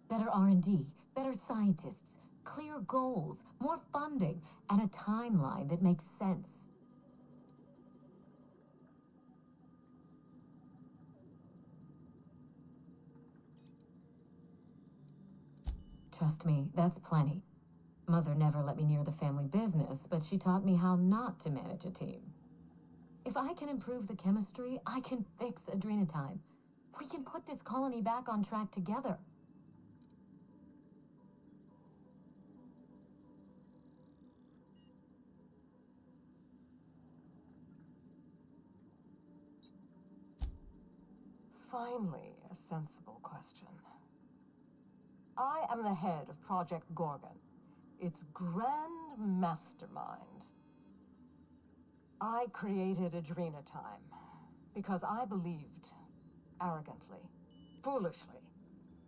Better R&D, better scientists, clear goals, more funding, and a timeline that makes sense. Trust me, that's plenty. Mother never let me near the family business, but she taught me how not to manage a team. If I can improve the chemistry, I can fix Adrenatime. We can put this colony back on track together. Finally, a sensible question. I am the head of Project Gorgon, its grand mastermind. I created Adrenatime because I believed, arrogantly, foolishly,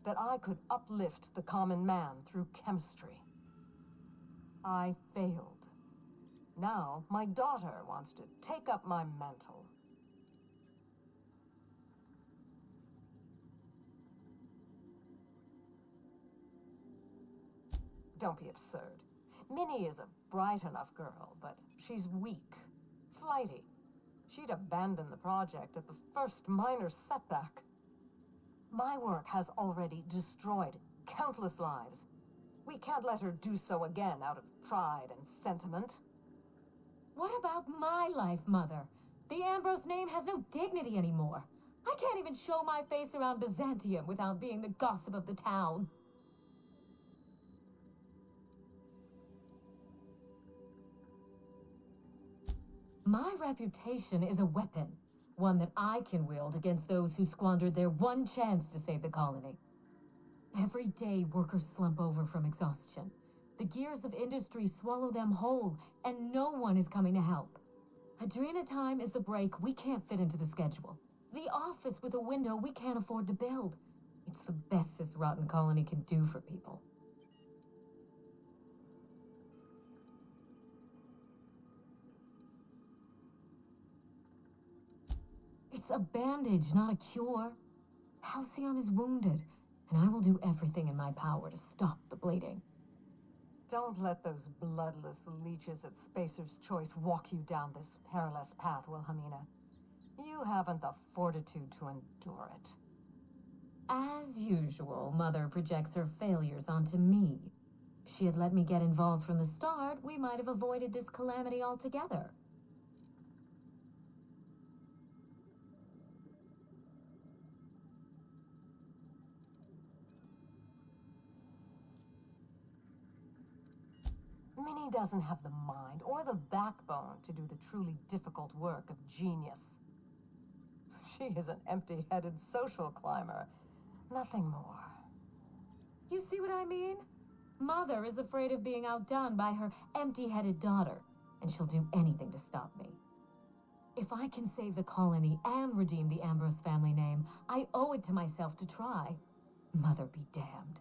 that I could uplift the common man through chemistry. I failed. Now, my daughter wants to take up my mantle. Don't be absurd. Minnie is a bright enough girl, but she's weak, flighty. She'd abandon the project at the first minor setback. My work has already destroyed countless lives. We can't let her do so again out of pride and sentiment. What about my life, Mother? The Ambrose name has no dignity anymore. I can't even show my face around Byzantium without being the gossip of the town. My reputation is a weapon, one that I can wield against those who squandered their one chance to save the colony. Every day, workers slump over from exhaustion. The gears of industry swallow them whole, and no one is coming to help. Adrenatime is the break we can't fit into the schedule. The office with a window we can't afford to build. It's the best this rotten colony can do for people. It's a bandage, not a cure. Halcyon is wounded, and I will do everything in my power to stop the bleeding. Don't let those bloodless leeches at Spacer's Choice walk you down this perilous path, Wilhelmina. You haven't the fortitude to endure it. As usual, Mother projects her failures onto me. If she had let me get involved from the start, we might have avoided this calamity altogether. Minnie doesn't have the mind or the backbone to do the truly difficult work of genius. She is an empty-headed social climber. Nothing more. You see what I mean? Mother is afraid of being outdone by her empty-headed daughter, and she'll do anything to stop me. If I can save the colony and redeem the Ambrose family name, I owe it to myself to try. Mother be damned.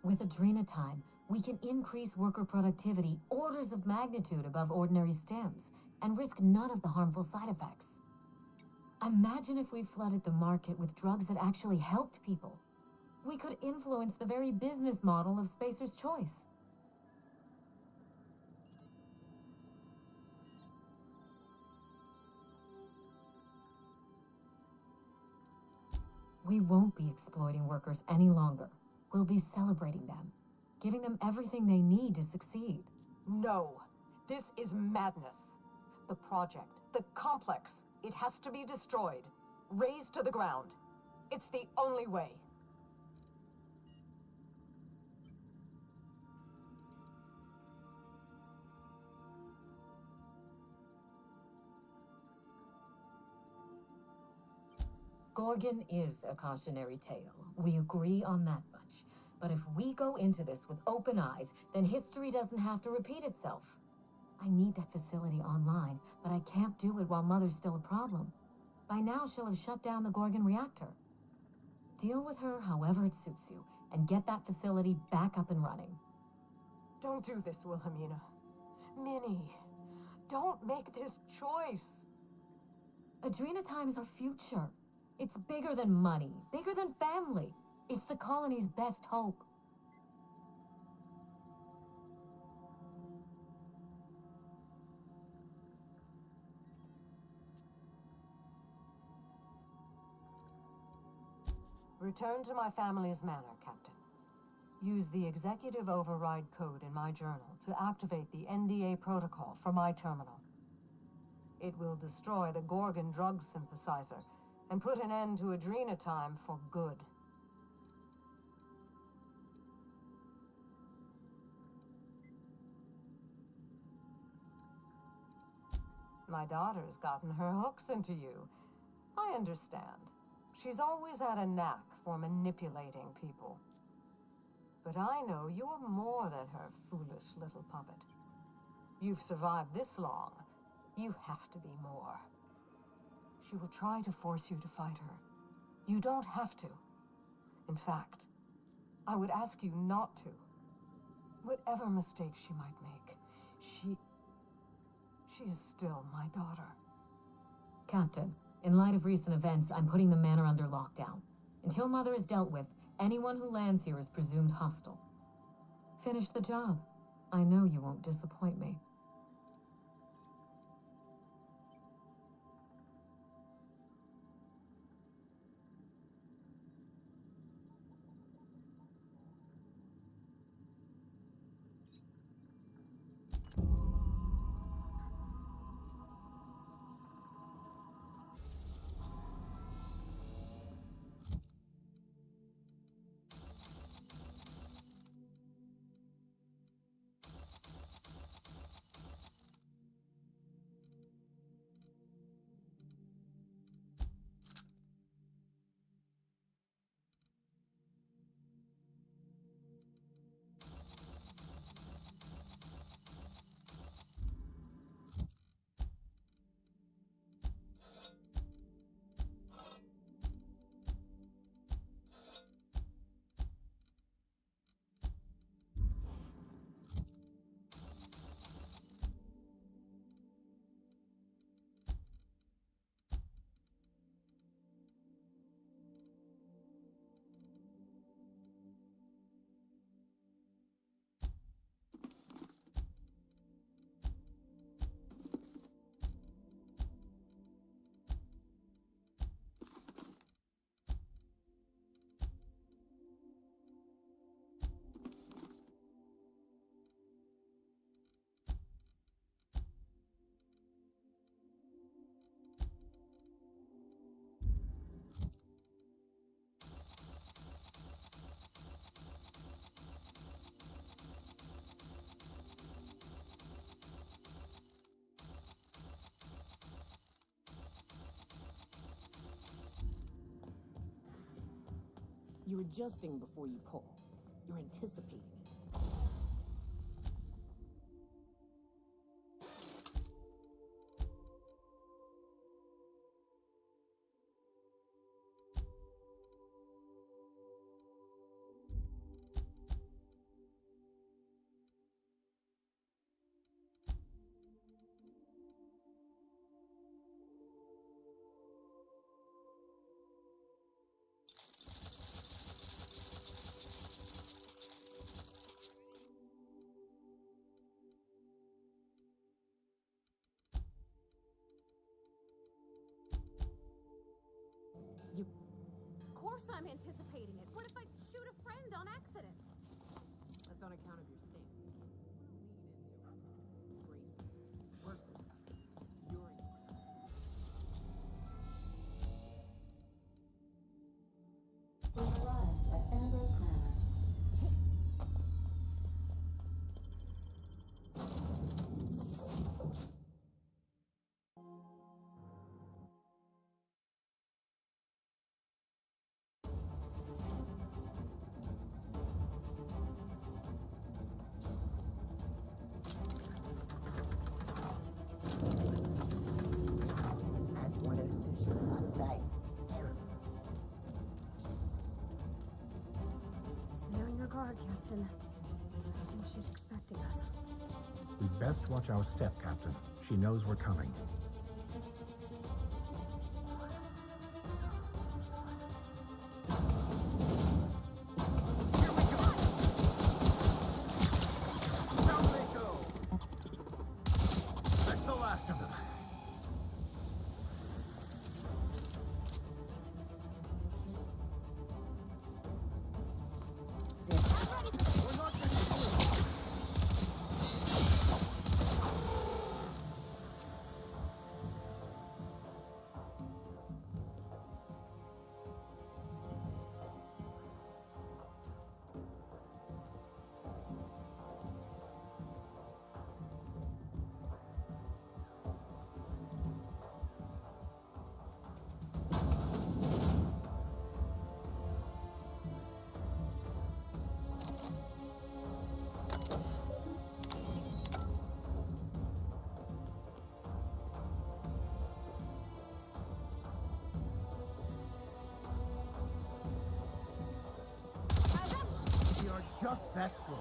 With Adrenatime, we can increase worker productivity orders of magnitude above ordinary stims and risk none of the harmful side effects. Imagine if we flooded the market with drugs that actually helped people. We could influence the very business model of Spacer's Choice. We won't be exploiting workers any longer. We'll be celebrating them, giving them everything they need to succeed. No, this is madness. The project, the complex, it has to be destroyed, razed to the ground. It's the only way. Gorgon is a cautionary tale. We agree on that much. But if we go into this with open eyes, then history doesn't have to repeat itself. I need that facility online, but I can't do it while Mother's still a problem. By now, she'll have shut down the Gorgon reactor. Deal with her however it suits you, and get that facility back up and running. Don't do this, Wilhelmina. Minnie, don't make this choice. Adrena Time is our future. It's bigger than money, bigger than family. It's the colony's best hope. Return to my family's manor, Captain. Use the executive override code in my journal to activate the NDA protocol for my terminal. It will destroy the Gorgon drug synthesizer and put an end to Adrena Time for good. My daughter's gotten her hooks into you. I understand. She's always had a knack for manipulating people. But I know you're more than her foolish little puppet. You've survived this long. You have to be more. She will try to force you to fight her. You don't have to. In fact, I would ask you not to. Whatever mistakes she might make, she is still my daughter. Captain, in light of recent events, I'm putting the manor under lockdown. Until Mother is dealt with, anyone who lands here is presumed hostile. Finish the job. I know you won't disappoint me. You're adjusting before you pull. You're anticipating it. anticipating it. What if I shoot a friend on accident? That's on account of your stance. Lean into it. Grace. Work with her. You're in. We've arrived at Ambrose Manor. Stay on your guard, Captain. I think she's expecting us. We'd best watch our step, Captain. She knows we're coming. Down they go! That's the last of them. You're just that good.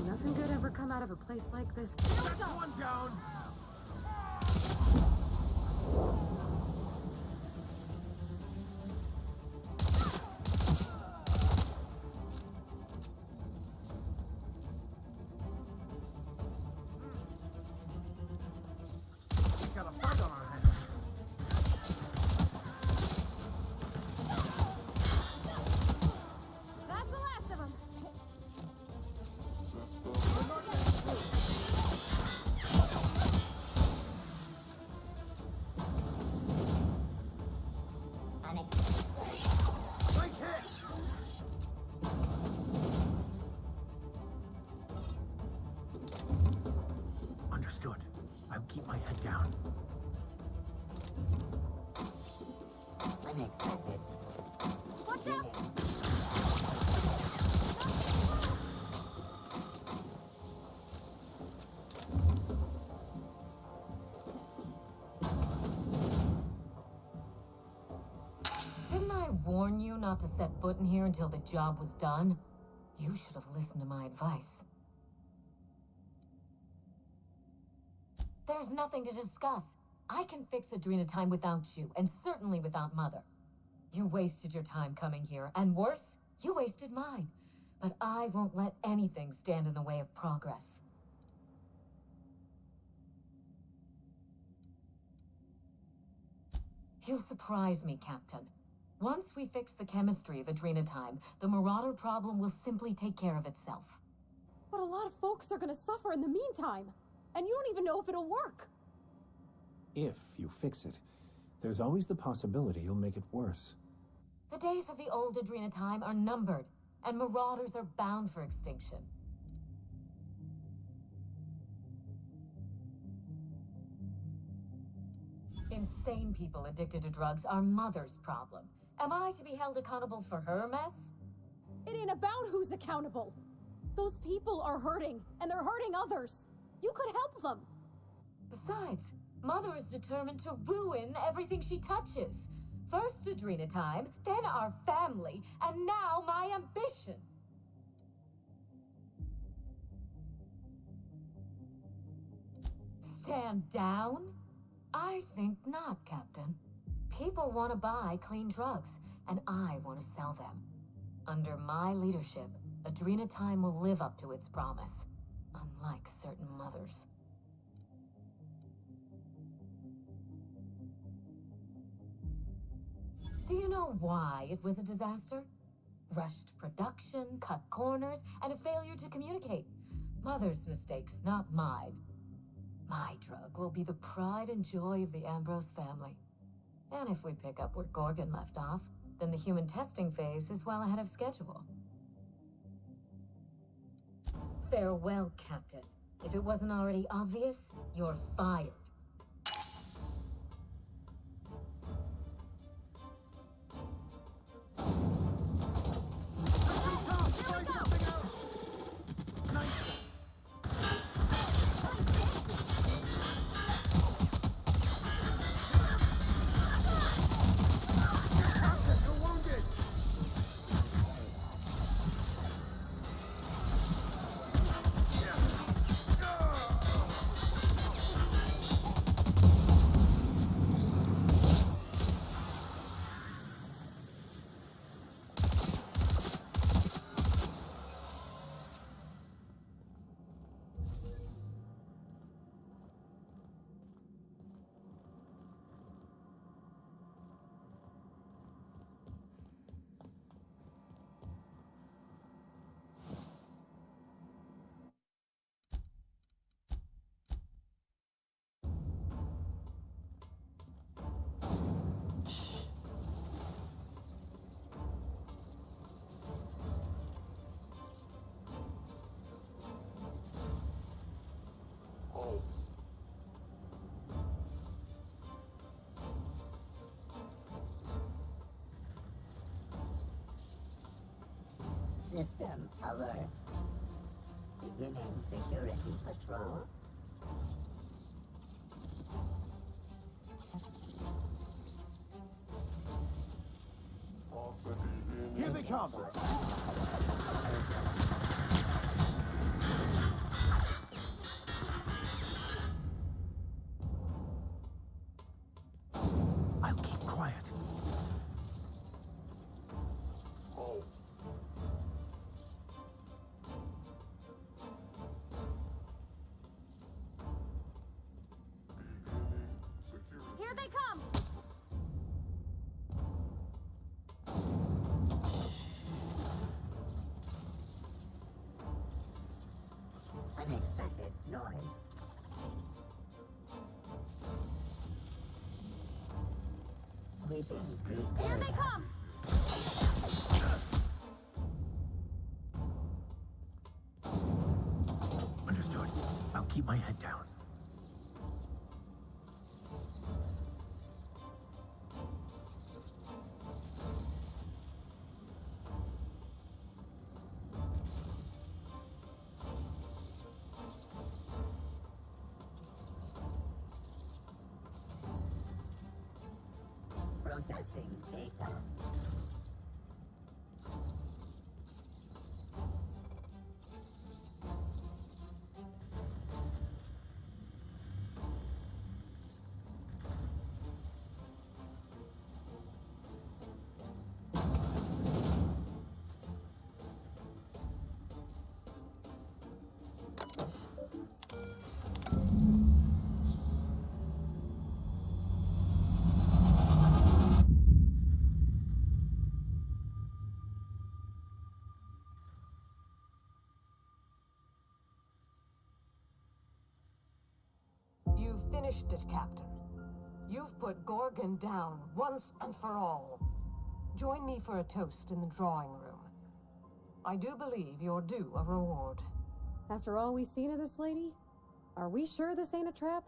Nothing good ever come out of a place like this. That's one down. Got a fight on our hands. That's the last of them. Nice hit. Understood. I'll keep my head down. Unexpected. Watch out! Didn't I warn you not to set foot in here until the job was done? You should have listened to my advice. There's nothing to discuss. I can fix Adrenatime without you, and certainly without Mother. You wasted your time coming here, and worse, you wasted mine. But I won't let anything stand in the way of progress. You surprise me, Captain. Once we fix the chemistry of Adrenatime, the Marauder problem will simply take care of itself. But a lot of folks are gonna suffer in the meantime. And you don't even know if it'll work. If you fix it, there's always the possibility you'll make it worse. The days of the old Adrenatime are numbered, and Marauders are bound for extinction. Insane people addicted to drugs are Mother's problem. Am I to be held accountable for her mess? It ain't about who's accountable. Those people are hurting, and they're hurting others. You could help them. Besides, Mother is determined to ruin everything she touches. First Adrenatime, then our family, and now my ambition. Stand down? I think not, Captain. People want to buy clean drugs, and I want to sell them. Under my leadership, Adrenatime will live up to its promise, unlike certain mothers. Do you know why it was a disaster? Rushed production, cut corners, and a failure to communicate. Mother's mistakes, not mine. My drug will be the pride and joy of the Ambrose family. And if we pick up where Gorgon left off, then the human testing phase is well ahead of schedule. Farewell, Captain. If it wasn't already obvious, you're fired. System alert. Beginning security patrol. Here they come! I'll keep quiet. Here they come! Unexpected noise. Sweeping the Here they come! Understood. I'll keep my head down. Processing data. You've finished it, Captain. You've put Gorgon down once and for all. Join me for a toast in the drawing room. I do believe you're due a reward. After all we've seen of this lady, are we sure this ain't a trap?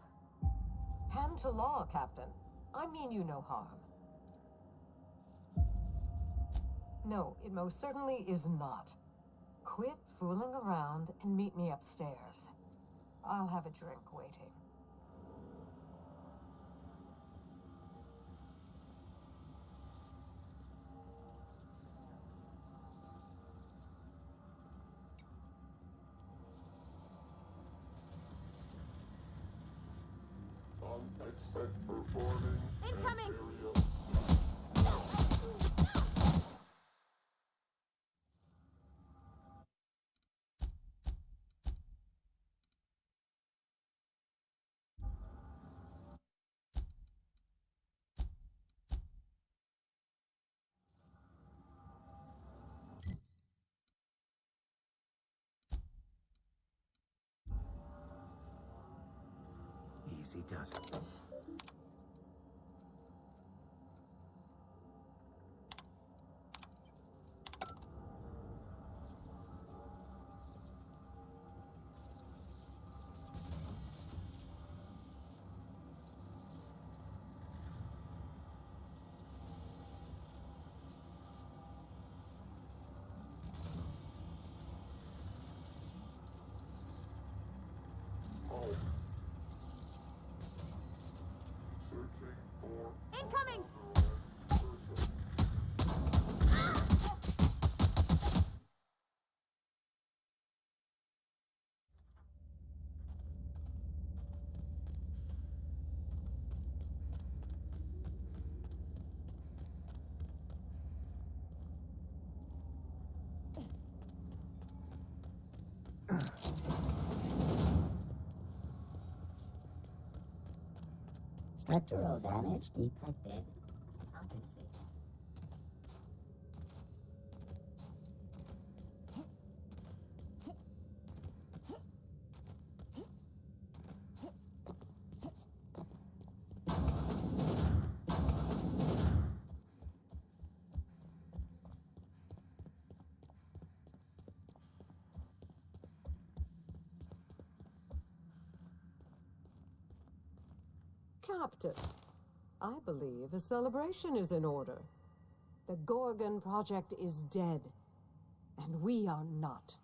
Hand to law, Captain. I mean you no harm. No, it most certainly is not. Quit fooling around and meet me upstairs. I'll have a drink waiting. Unexpected performing. Incoming! Area he does. Incoming! Structural damage detected. Compensate. Captain, I believe a celebration is in order. The Gorgon project is dead, and we are not.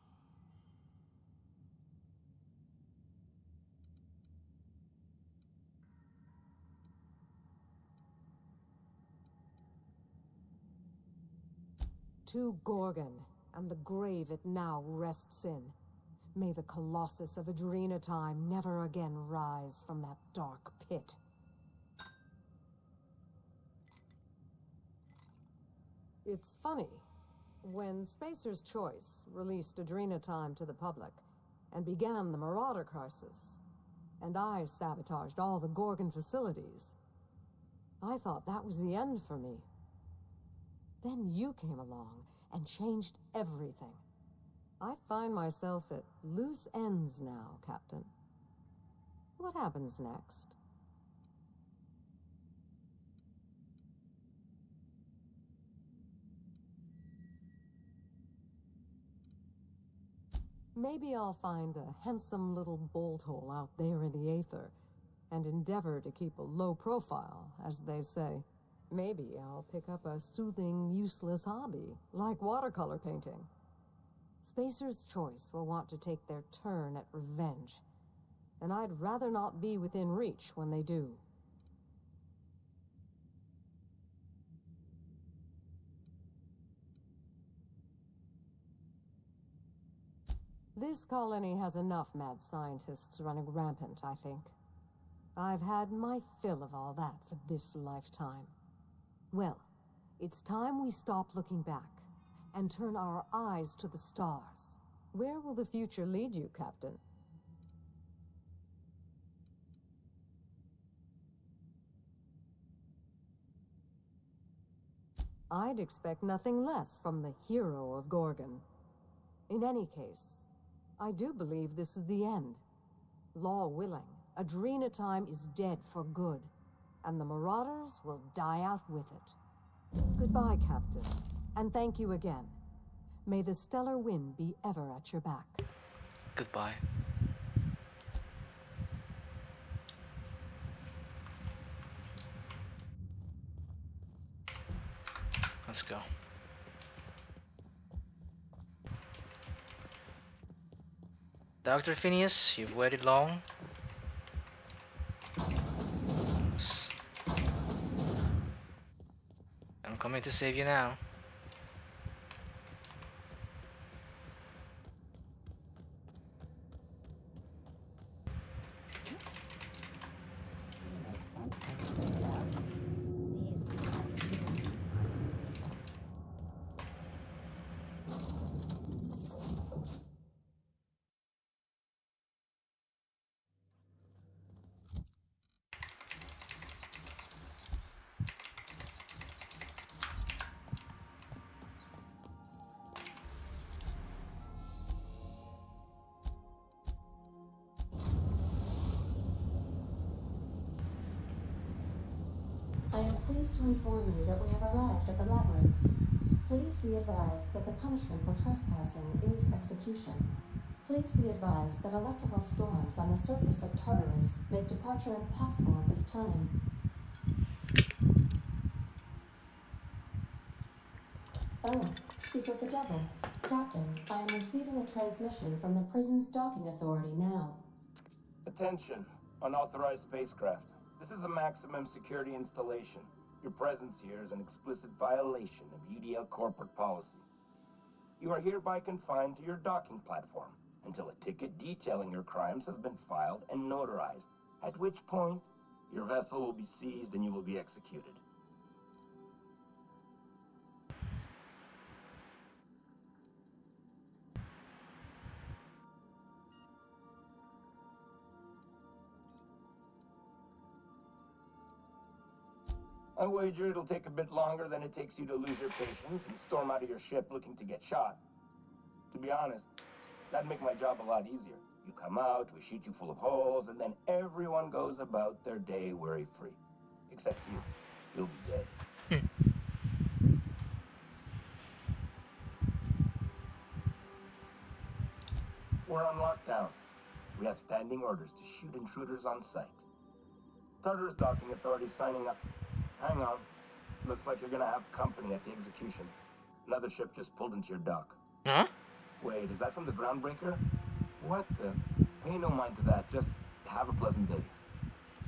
To Gorgon, and the grave it now rests in. May the Colossus of Adrenatime never again rise from that dark pit. It's funny. When Spacer's Choice released Adrenatime to the public and began the Marauder crisis, and I sabotaged all the Gorgon facilities, I thought that was the end for me. Then you came along and changed everything. I find myself at loose ends now, Captain. What happens next? Maybe I'll find a handsome little bolt hole out there in the aether, and endeavor to keep a low profile, as they say. Maybe I'll pick up a soothing, useless hobby, like watercolor painting. Spacer's Choice will want to take their turn at revenge, and I'd rather not be within reach when they do. This colony has enough mad scientists running rampant, I think. I've had my fill of all that for this lifetime. Well, it's time we stop looking back and turn our eyes to the stars. Where will the future lead you, Captain? I'd expect nothing less from the hero of Gorgon. In any case, I do believe this is the end. Law willing, Adrenatime is dead for good, and the Marauders will die out with it. Goodbye, Captain, and thank you again. May the stellar wind be ever at your back. Goodbye. Let's go. Dr. Phineas, you've waited long. I'm coming to save you now. I am pleased to inform you that we have arrived at the labyrinth. Please be advised that the punishment for trespassing is execution. Please be advised that electrical storms on the surface of Tartarus make departure impossible at this time. Oh, speak of the devil. Captain, I am receiving a transmission from the prison's docking authority now. Attention, unauthorized spacecraft. This is a maximum security installation. Your presence here is an explicit violation of UDL corporate policy. You are hereby confined to your docking platform until a ticket detailing your crimes has been filed and notarized, at which point your vessel will be seized and you will be executed. I wager it'll take a bit longer than it takes you to lose your patience and storm out of your ship looking to get shot. To be honest, that'd make my job a lot easier. You come out, we shoot you full of holes, and then everyone goes about their day worry-free. Except you. You'll be dead. We're on lockdown. We have standing orders to shoot intruders on sight. Tartarus Docking Authority signing up. Hang on. Looks like you're gonna have company at the execution. Another ship just pulled into your dock. Huh? Wait, is that from the Groundbreaker? What the? Pay no mind to that. Just have a pleasant day.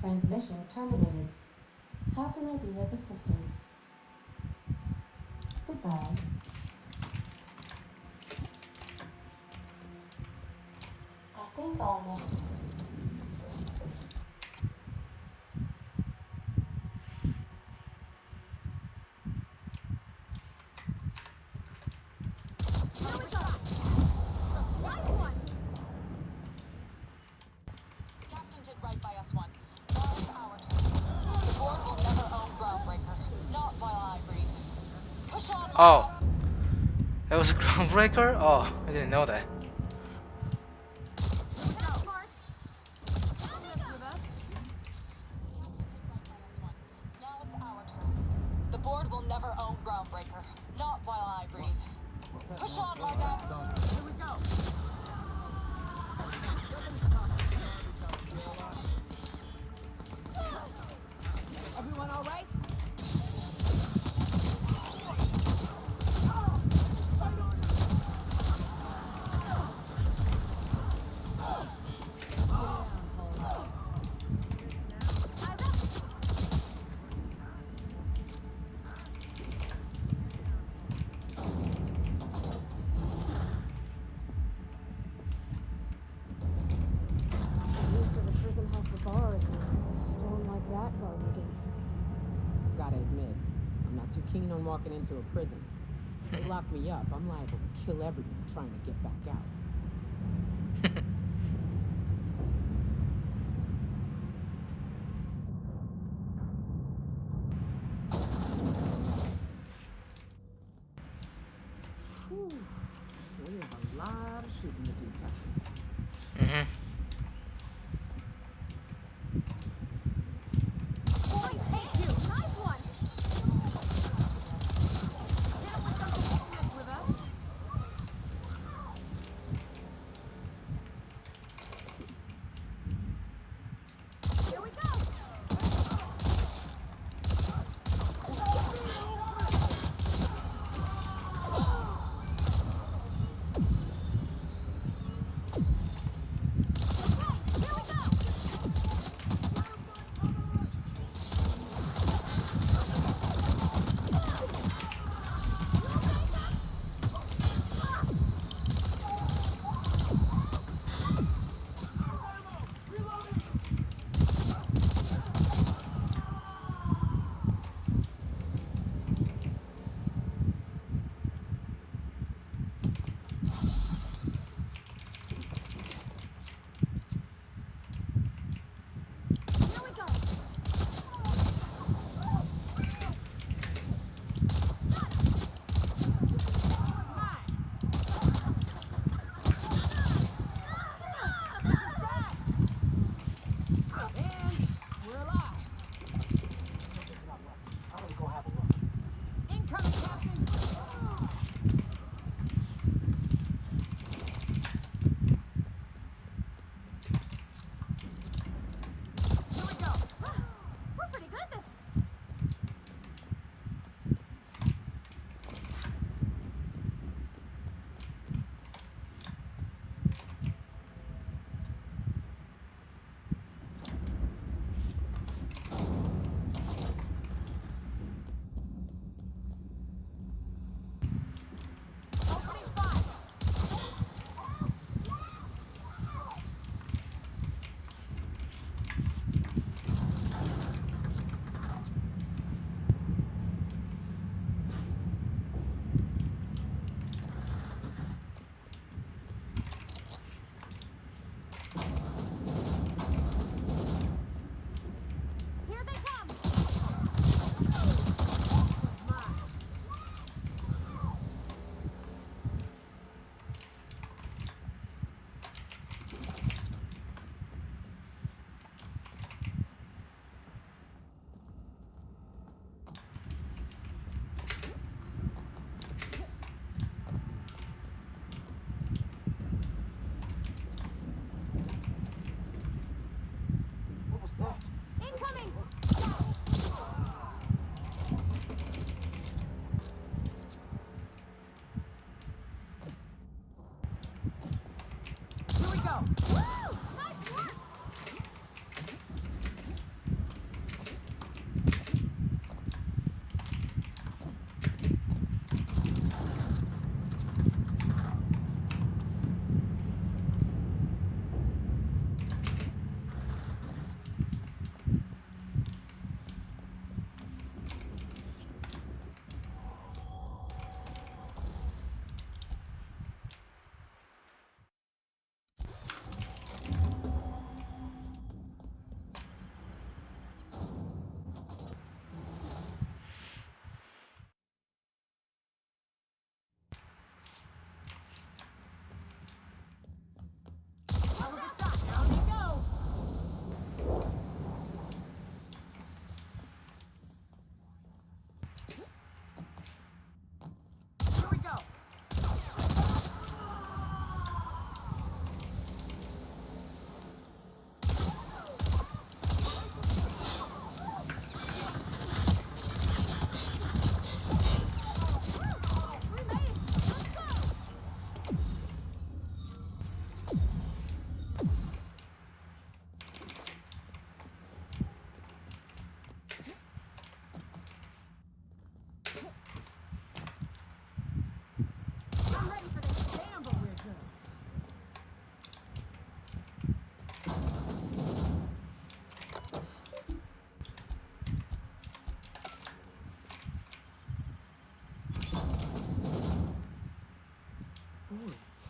Transmission terminated. How can I be of assistance? Goodbye. I think I'll know. Oh, that was a Groundbreaker? Oh, I didn't know that. The board will never own Groundbreaker. Not while I breathe. Push on, Marga. Here we go. Everyone all right? Gotta admit, I'm not too keen on walking into a prison. They lock me up, I'm liable to kill everyone trying to get back out. Whew. We have a lot of shooting to do, Captain.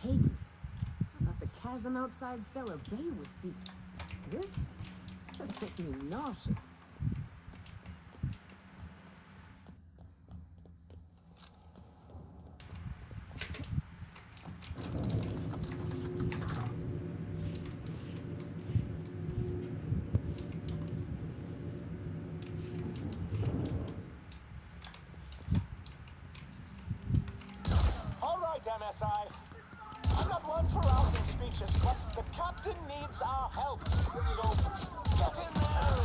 Take me. I thought the chasm outside Stellar Bay was deep. This makes me nauseous. All right, MSI. I'm not one for rousing speeches, but the captain needs our help. So, get in there.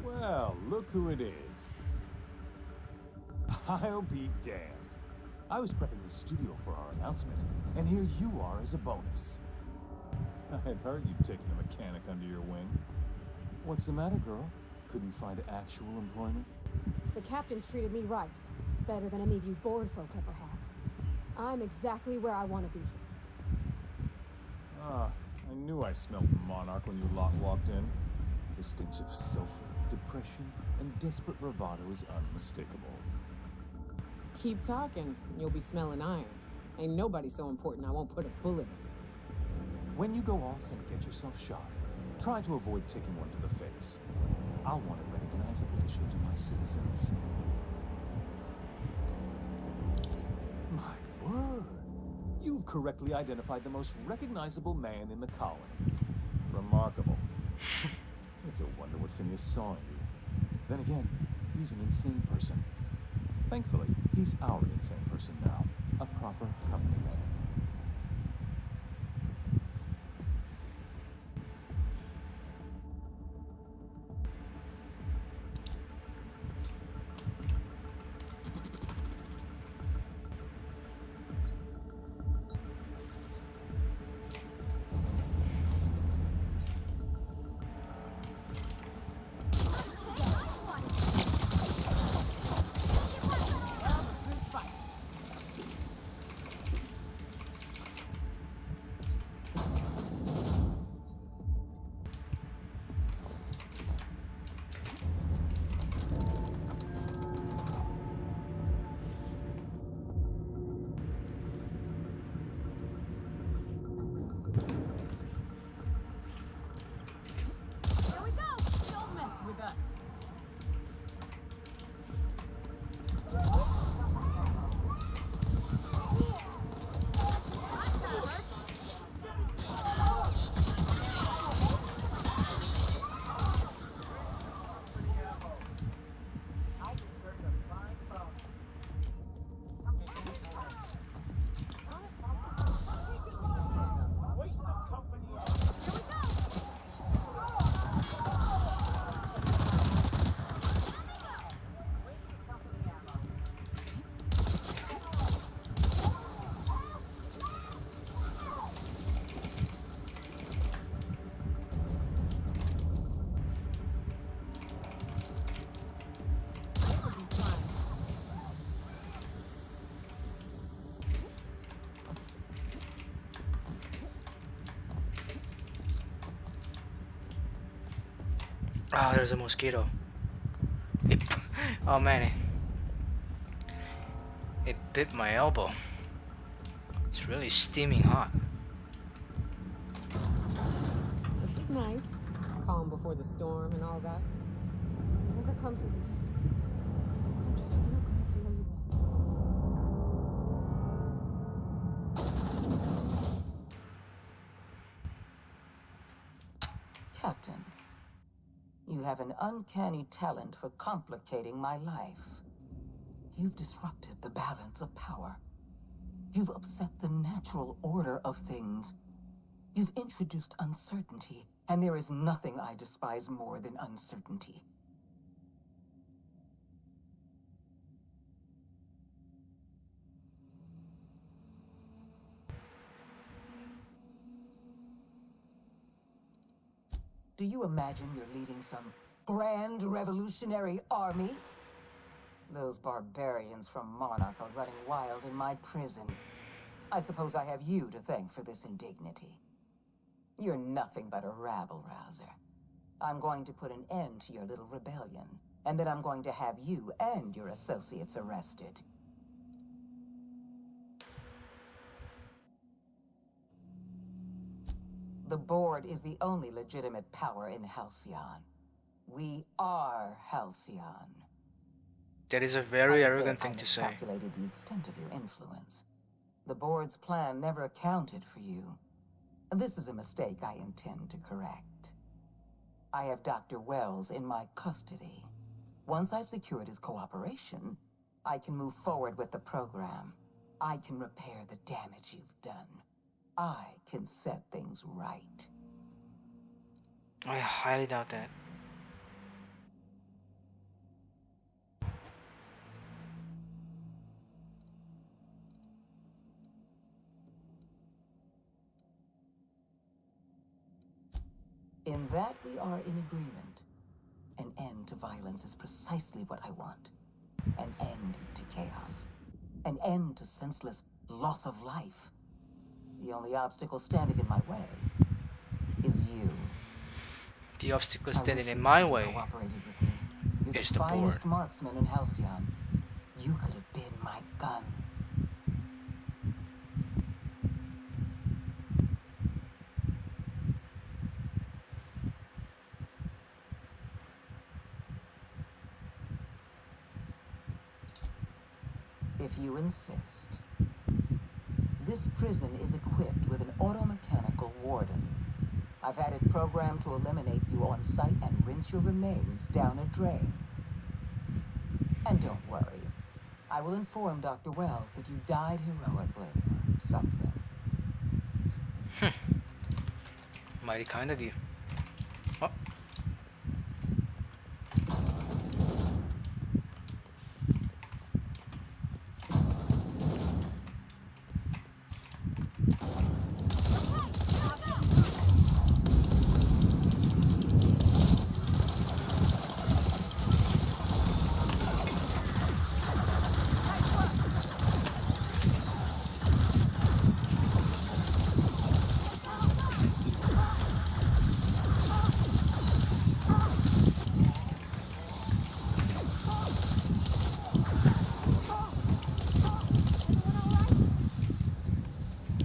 Well, look who it is. I'll be damned. I was prepping the studio for our announcement, and here you are as a bonus. I had heard you'd taken a mechanic under your wing. What's the matter, girl? Couldn't find actual employment? The captain's treated me right. Better than any of you bored folk ever have. I'm exactly where I want to be. Ah, I knew I smelled Monarch when you lot walked in. The stench of sulfur, depression, and desperate bravado is unmistakable. Keep talking, and you'll be smelling iron. Ain't nobody so important I won't put a bullet in. When you go off and get yourself shot, try to avoid taking one to the face. I'll want it recognizable to show to my citizens. My word! You've correctly identified the most recognizable man in the colony. Remarkable. It's a wonder what Phineas saw in you. Then again, he's an insane person. Thankfully, he's our insane person now. A proper company man. Oh, there's a mosquito. Oh man, it bit my elbow. It's really steaming hot. This is nice. Calm before the storm and all that. Whatever comes of this, I'm just real glad to know you all. Captain, you have an uncanny talent for complicating my life. You've disrupted the balance of power. You've upset the natural order of things. You've introduced uncertainty, and there is nothing I despise more than uncertainty. Do you imagine you're leading some grand revolutionary army? Those barbarians from Monarch are running wild in my prison. I suppose I have you to thank for this indignity. You're nothing but a rabble-rouser. I'm going to put an end to your little rebellion, and then I'm going to have you and your associates arrested. The board is the only legitimate power in Halcyon. We are Halcyon. That is a very arrogant thing to say. I calculated the extent of your influence. The board's plan never accounted for you. This is a mistake I intend to correct. I have Dr. Wells in my custody. Once I've secured his cooperation, I can move forward with the program. I can repair the damage you've done. I can set things right. I highly doubt that. In that we are in agreement. An end to violence is precisely what I want. An end to chaos. An end to senseless loss of life. The only obstacle standing in my way is you. The obstacle standing in my way cooperated with me. You're is the the board. finest marksman in Halcyon. You could have been my gun. If you insist. This prison is equipped with an automechanical warden. I've had it programmed to eliminate you on sight and rinse your remains down a drain. And don't worry. I will inform Dr. Wells that you died heroically or something. Mighty kind of you. Oh.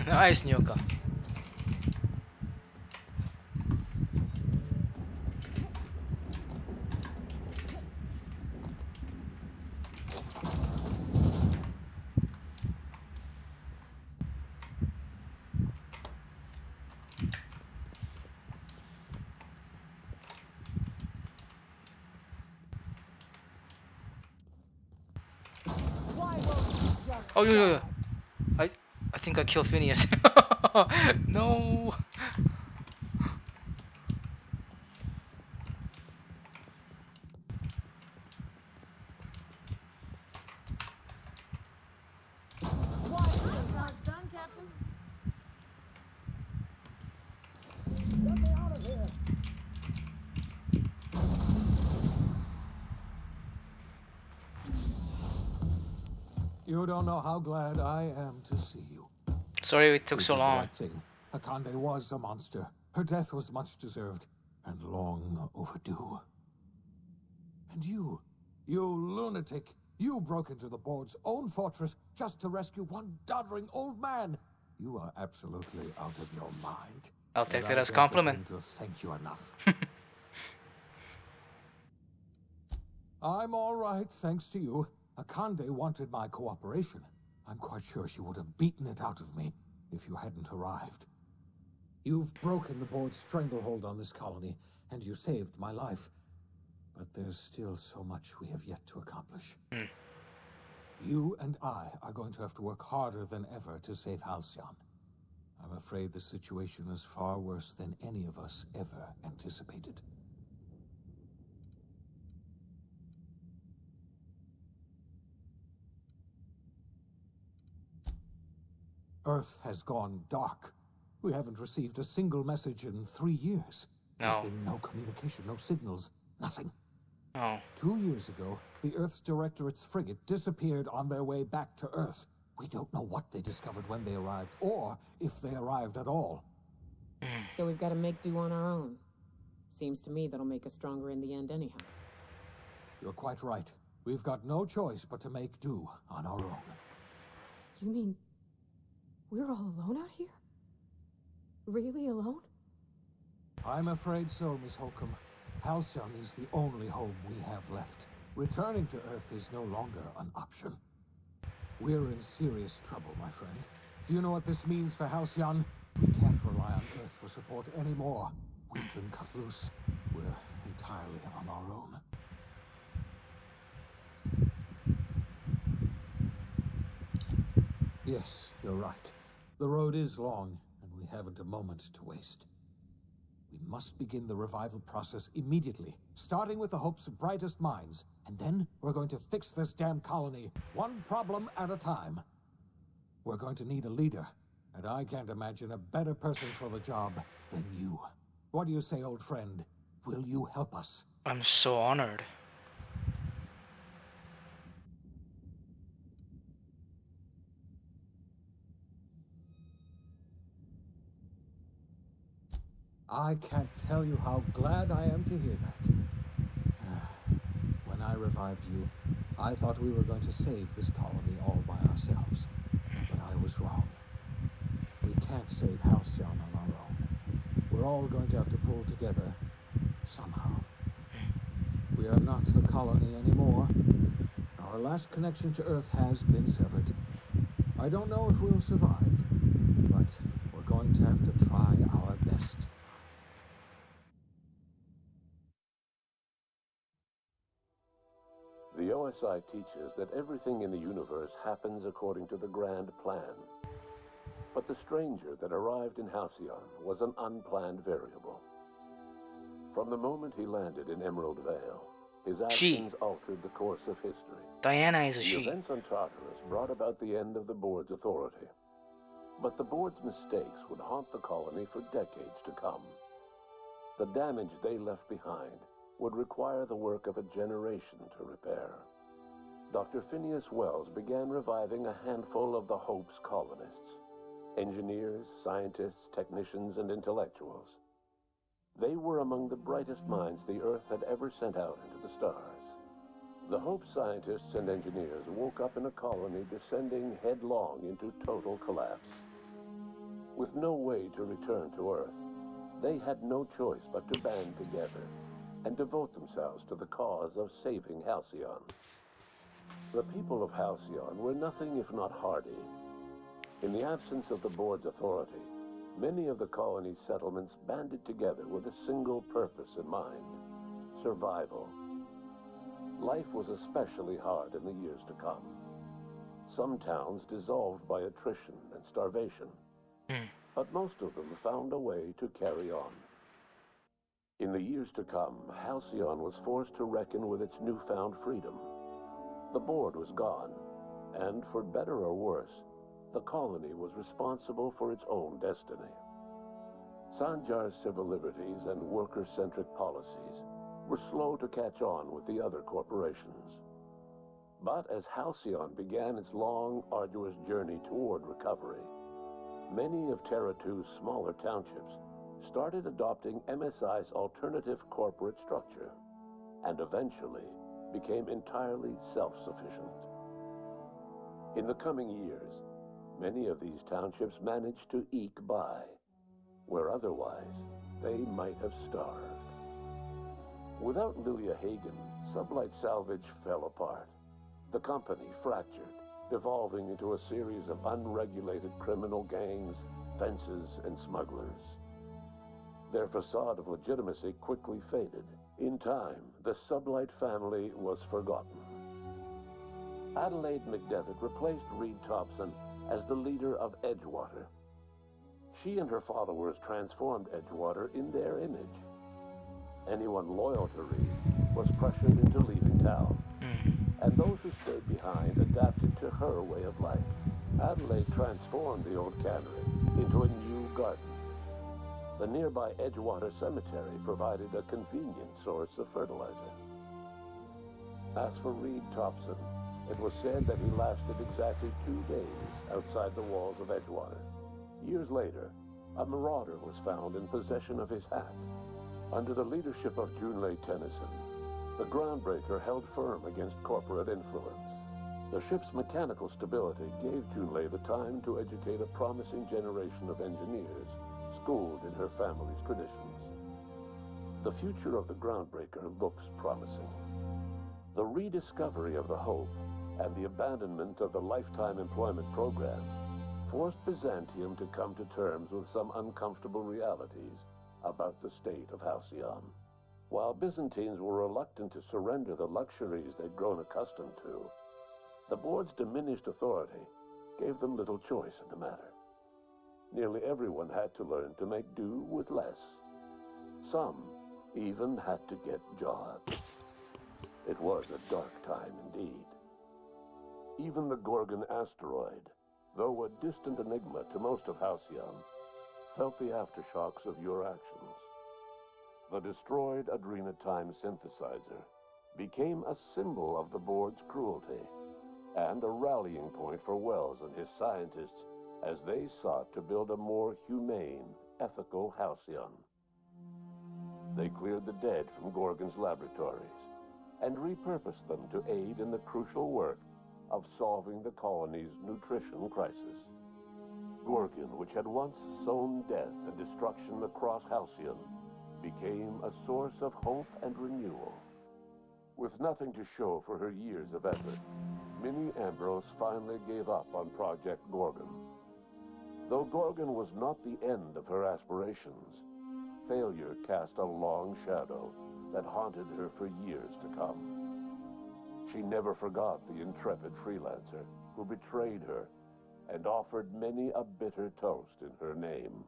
Nice, Nyoka. Oh yeah. I think I killed Phineas. No. It's done, Captain. Get me out of here. You don't know how glad I am to see you. Sorry it took so We did the long. right thing. Akande was a monster. Her death was much deserved and long overdue. And you lunatic, you broke into the board's own fortress just to rescue one doddering old man. You are absolutely out of your mind. I'll take And that I as don't compliment. begin to thank you enough. I'm all right, thanks to you. Akande wanted my cooperation. I'm quite sure she would have beaten it out of me if you hadn't arrived. You've broken the board's stranglehold on this colony, and you saved my life. But there's still so much we have yet to accomplish. You and I are going to have to work harder than ever to save Halcyon. I'm afraid the situation is far worse than any of us ever anticipated. Earth has gone dark. We haven't received a single message in 3 years. There's been no communication, no signals, nothing. Oh. 2 years ago, the Earth's Directorate's frigate disappeared on their way back to Earth. We don't know what they discovered when they arrived, or if they arrived at all. So we've got to make do on our own. Seems to me that'll make us stronger in the end anyhow. You're quite right. We've got no choice but to make do on our own. You mean we're all alone out here? Really alone? I'm afraid so, Miss Holcomb. Halcyon is the only home we have left. Returning to Earth is no longer an option. We're in serious trouble, my friend. Do you know what this means for Halcyon? We can't rely on Earth for support anymore. We've been cut loose. We're entirely on our own. Yes, you're right. The road is long, and we haven't a moment to waste. We must begin the revival process immediately, starting with the Hope's brightest minds, and then we're going to fix this damn colony, one problem at a time. We're going to need a leader, and I can't imagine a better person for the job than you. What do you say, old friend? Will you help us? I'm so honored. I can't tell you how glad I am to hear that. When I revived you, I thought we were going to save this colony all by ourselves. But I was wrong. We can't save Halcyon on our own. We're all going to have to pull together, somehow. We are not a colony anymore. Our last connection to Earth has been severed. I don't know if we'll survive, but we're going to have to try our best. The OSI teaches that everything in the universe happens according to the grand plan. But the stranger that arrived in Halcyon was an unplanned variable. From the moment he landed in Emerald Vale, his actions altered the course of history. Diana is a The she. events on Tartarus brought about the end of the board's authority. But the board's mistakes would haunt the colony for decades to come. The damage they left behind would require the work of a generation to repair. Dr. Phineas Wells began reviving a handful of the Hope's colonists. Engineers, scientists, technicians, and intellectuals. They were among the brightest minds the Earth had ever sent out into the stars. The Hope scientists and engineers woke up in a colony descending headlong into total collapse. With no way to return to Earth, they had no choice but to band together and devote themselves to the cause of saving Halcyon. The people of Halcyon were nothing if not hardy. In the absence of the board's authority, many of the colony's settlements banded together with a single purpose in mind: survival. Life was especially hard in the years to come. Some towns dissolved by attrition and starvation, but most of them found a way to carry on. In the years to come, Halcyon was forced to reckon with its newfound freedom. The board was gone, and for better or worse, the colony was responsible for its own destiny. Sanjar's civil liberties and worker-centric policies were slow to catch on with the other corporations. But as Halcyon began its long, arduous journey toward recovery, many of Terra 2's smaller townships started adopting MSI's alternative corporate structure, and eventually, became entirely self-sufficient. In the coming years, many of these townships managed to eke by, where otherwise they might have starved. Without Lilia Hagen, Sublight Salvage fell apart. The company fractured, devolving into a series of unregulated criminal gangs, fences, and smugglers. Their facade of legitimacy quickly faded. In time, the Sublight family was forgotten. Adelaide McDevitt replaced Reed Thompson as the leader of Edgewater. She and her followers transformed Edgewater in their image. Anyone loyal to Reed was pressured into leaving town, and those who stayed behind adapted to her way of life. Adelaide transformed the old cannery into a new garden. The nearby Edgewater Cemetery provided a convenient source of fertilizer. As for Reed Thompson, it was said that he lasted exactly 2 days outside the walls of Edgewater. Years later, a marauder was found in possession of his hat. Under the leadership of Junlei Tennyson, the Groundbreaker held firm against corporate influence. The ship's mechanical stability gave Junlei the time to educate a promising generation of engineers schooled in her family's traditions. The future of the Groundbreaker looks promising. The rediscovery of the Hope and the abandonment of the lifetime employment program forced Byzantium to come to terms with some uncomfortable realities about the state of Halcyon. While Byzantines were reluctant to surrender the luxuries they'd grown accustomed to, the board's diminished authority gave them little choice in the matter. Nearly everyone had to learn to make do with less. Some even had to get jobs. It was a dark time indeed. Even the Gorgon asteroid, though a distant enigma to most of Halcyon, felt the aftershocks of your actions. The destroyed Adrenatime synthesizer became a symbol of the board's cruelty and a rallying point for Wells and his scientists as they sought to build a more humane, ethical Halcyon. They cleared the dead from Gorgon's laboratories and repurposed them to aid in the crucial work of solving the colony's nutrition crisis. Gorgon, which had once sown death and destruction across Halcyon, became a source of hope and renewal. With nothing to show for her years of effort, Minnie Ambrose finally gave up on Project Gorgon. Though Gorgon was not the end of her aspirations, failure cast a long shadow that haunted her for years to come. She never forgot the intrepid freelancer who betrayed her and offered many a bitter toast in her name.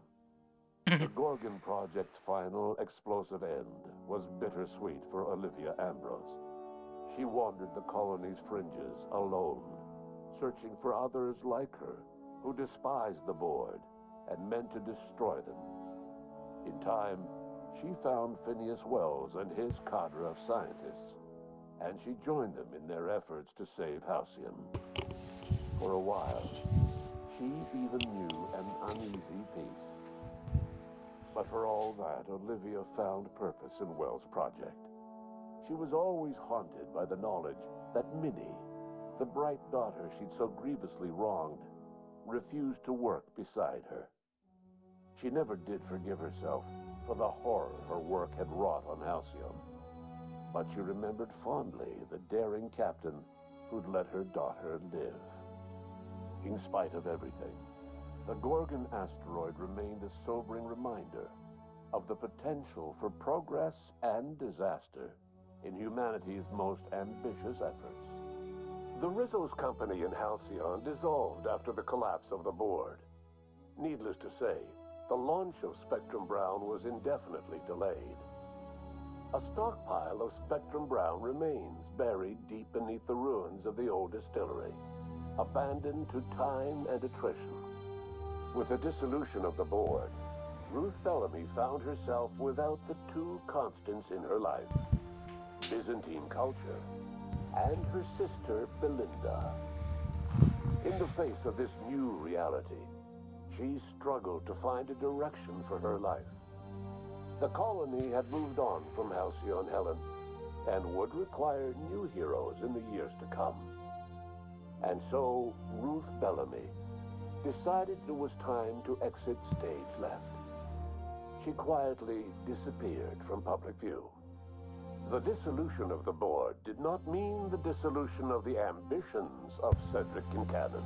The Gorgon Project's final explosive end was bittersweet for Olivia Ambrose. She wandered the colony's fringes alone, searching for others like her who despised the board and meant to destroy them. In time, she found Phineas Wells and his cadre of scientists, and she joined them in their efforts to save Halcyon. For a while, she even knew an uneasy peace. But for all that, Olivia found purpose in Wells' project. She was always haunted by the knowledge that Minnie, the bright daughter she'd so grievously wronged, refused to work beside her. She never did forgive herself for the horror her work had wrought on Halcyon, but she remembered fondly the daring captain who'd let her daughter live. In spite of everything, the Gorgon asteroid remained a sobering reminder of the potential for progress and disaster in humanity's most ambitious efforts. The Rizzo's company in Halcyon dissolved after the collapse of the board. Needless to say, the launch of Spectrum Brown was indefinitely delayed. A stockpile of Spectrum Brown remains buried deep beneath the ruins of the old distillery, abandoned to time and attrition. With the dissolution of the board, Ruth Bellamy found herself without the two constants in her life: Byzantine culture and her sister Belinda. In the face of this new reality, she struggled to find a direction for her life. The colony had moved on from Halcyon Helen, and would require new heroes in the years to come. And so Ruth Bellamy decided it was time to exit stage left. She quietly disappeared from public view. The dissolution of the board did not mean the dissolution of the ambitions of Cedric Kincannon,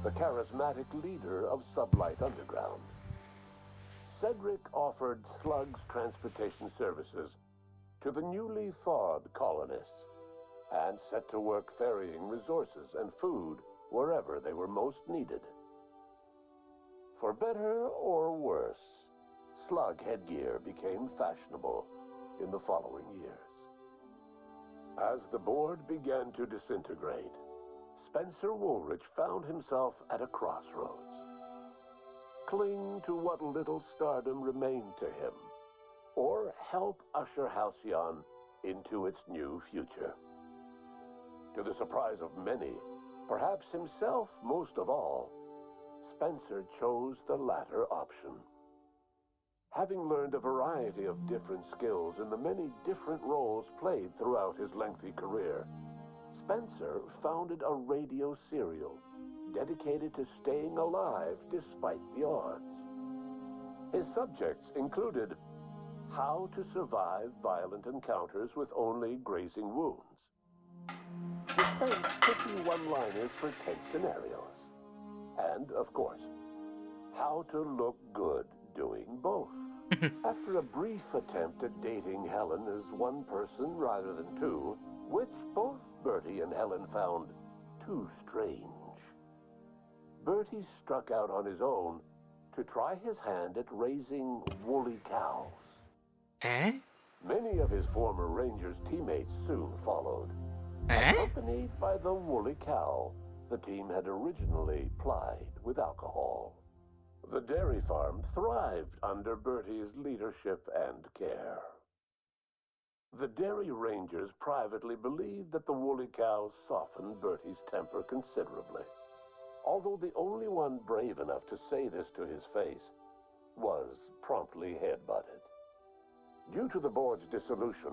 the charismatic leader of Sublight Underground. Cedric offered Slug's transportation services to the newly thawed colonists and set to work ferrying resources and food wherever they were most needed. For better or worse, slug headgear became fashionable in the following years. As the board began to disintegrate, Spencer Woolrich found himself at a crossroads. Cling to what little stardom remained to him, or help usher Halcyon into its new future. To the surprise of many, perhaps himself most of all, Spencer chose the latter option. Having learned a variety of different skills in the many different roles played throughout his lengthy career, Spencer founded a radio serial dedicated to staying alive despite the odds. His subjects included how to survive violent encounters with only grazing wounds, dispense pithy one-liners for tense scenarios, and, of course, how to look good doing both. After a brief attempt at dating Helen as one person rather than two, which both Bertie and Helen found too strange, Bertie struck out on his own to try his hand at raising woolly cows. Eh? Many of his former Rangers teammates soon followed, accompanied by the woolly cow the team had originally plied with alcohol. The dairy farm thrived under Bertie's leadership and care. The Dairy Rangers privately believed that the woolly cows softened Bertie's temper considerably, although the only one brave enough to say this to his face was promptly headbutted. Due to the board's dissolution,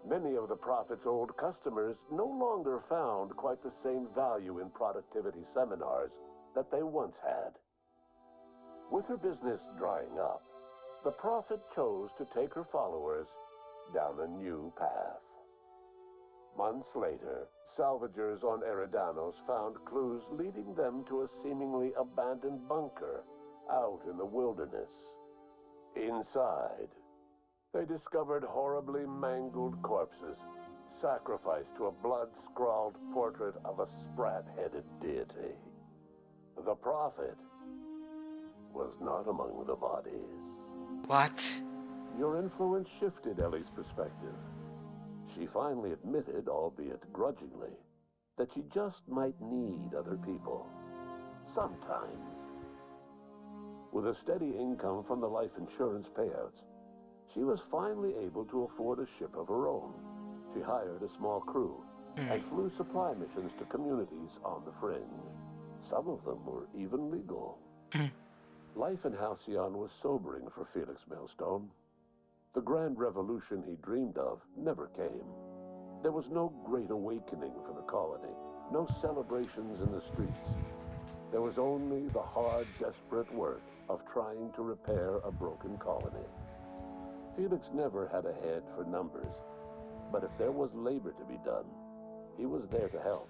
many of the Prophet's old customers no longer found quite the same value in productivity seminars that they once had. With her business drying up, the Prophet chose to take her followers down a new path. Months later, salvagers on Eridanos found clues leading them to a seemingly abandoned bunker out in the wilderness. Inside, they discovered horribly mangled corpses, sacrificed to a blood-scrawled portrait of a sprat-headed deity. The Prophet was not among the bodies. What? Your influence shifted Ellie's perspective. She finally admitted, albeit grudgingly, that she just might need other people. Sometimes. With a steady income from the life insurance payouts, she was finally able to afford a ship of her own. She hired a small crew and flew supply missions to communities on the fringe. Some of them were even legal. Life in Halcyon was sobering for Felix Millstone. The grand revolution he dreamed of never came. There was no great awakening for the colony, no celebrations in the streets. There was only the hard, desperate work of trying to repair a broken colony. Felix never had a head for numbers, but if there was labor to be done, he was there to help.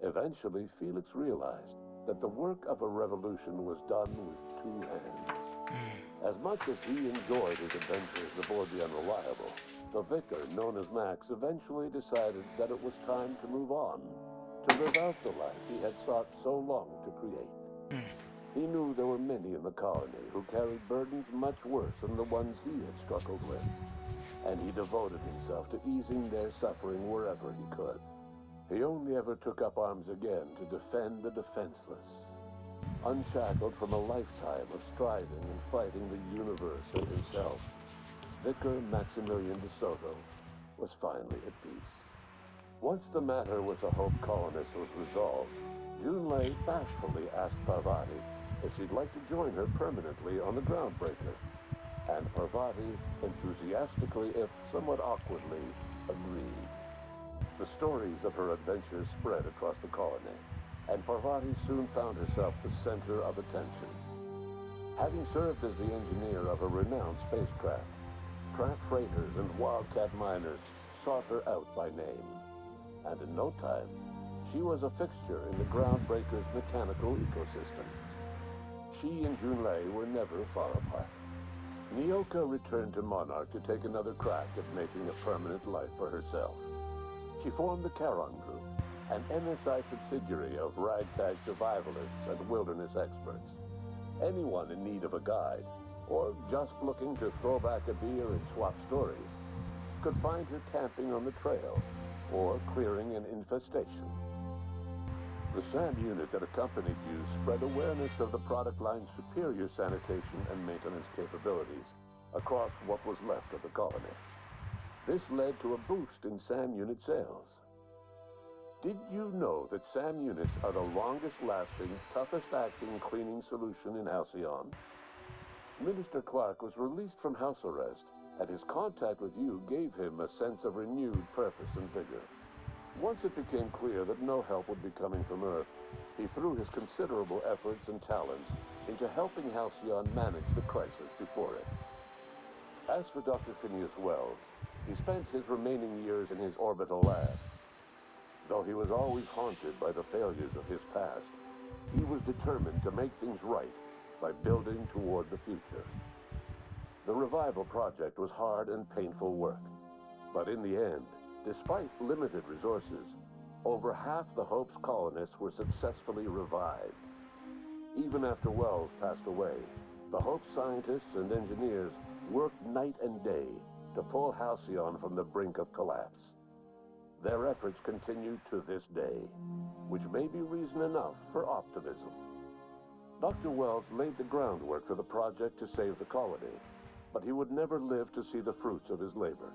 Eventually, Felix realized that the work of a revolution was done with two hands. As much as he enjoyed his adventures aboard the Unreliable, the vicar, known as Max, eventually decided that it was time to move on, to live out the life he had sought so long to create. He knew there were many in the colony who carried burdens much worse than the ones he had struggled with, and he devoted himself to easing their suffering wherever he could. He only ever took up arms again to defend the defenseless. Unshackled from a lifetime of striving and fighting the universe and himself, Vicar Maximilian de Soto was finally at peace. Once the matter with the Hope colonists was resolved, Junlei bashfully asked Parvati if she'd like to join her permanently on the Groundbreaker, and Parvati enthusiastically, if somewhat awkwardly, agreed. The stories of her adventures spread across the colony, and Parvati soon found herself the center of attention. Having served as the engineer of a renowned spacecraft, tramp freighters and wildcat miners sought her out by name. And in no time, she was a fixture in the Groundbreaker's mechanical ecosystem. She and Junlei were never far apart. Nyoka returned to Monarch to take another crack at making a permanent life for herself. She formed the Charon Group, an MSI subsidiary of ragtag survivalists and wilderness experts. Anyone in need of a guide, or just looking to throw back a beer and swap stories, could find her camping on the trail, or clearing an infestation. The SAM unit that accompanied you spread awareness of the product line's superior sanitation and maintenance capabilities across what was left of the colony. This led to a boost in SAM unit sales. Did you know that SAM units are the longest-lasting, toughest-acting cleaning solution in Halcyon? Minister Clark was released from house arrest, and his contact with you gave him a sense of renewed purpose and vigor. Once it became clear that no help would be coming from Earth, he threw his considerable efforts and talents into helping Halcyon manage the crisis before it. As for Dr. Phineas Wells, he spent his remaining years in his orbital lab. Though he was always haunted by the failures of his past, he was determined to make things right by building toward the future. The revival project was hard and painful work, but in the end, despite limited resources, over half the Hope's colonists were successfully revived. Even after Wells passed away, the Hope scientists and engineers worked night and day to pull Halcyon from the brink of collapse. Their efforts continue to this day, which may be reason enough for optimism. Dr. Wells laid the groundwork for the project to save the colony, but he would never live to see the fruits of his labor.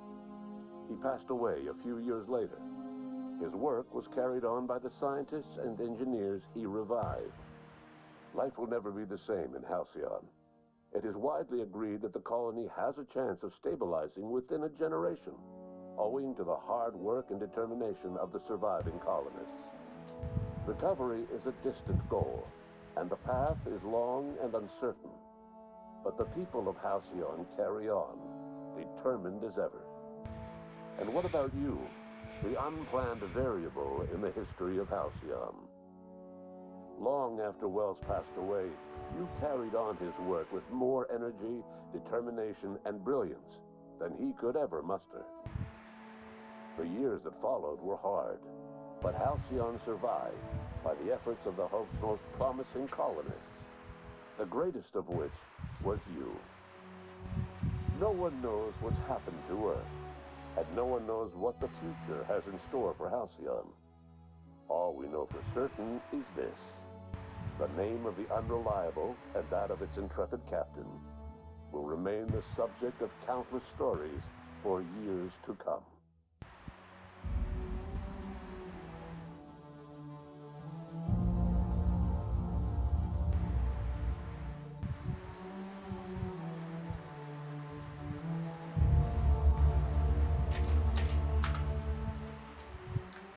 He passed away a few years later. His work was carried on by the scientists and engineers he revived. Life will never be the same in Halcyon. It is widely agreed that the colony has a chance of stabilizing within a generation, owing to the hard work and determination of the surviving colonists. Recovery is a distant goal, and the path is long and uncertain. But the people of Halcyon carry on, determined as ever. And what about you, the unplanned variable in the history of Halcyon? Long after Wells passed away, you carried on his work with more energy, determination, and brilliance than he could ever muster. The years that followed were hard, but Halcyon survived by the efforts of the Hope's most promising colonists, the greatest of which was you. No one knows what's happened to Earth, and no one knows what the future has in store for Halcyon. All we know for certain is this: the name of the Unreliable and that of its intrepid captain will remain the subject of countless stories for years to come.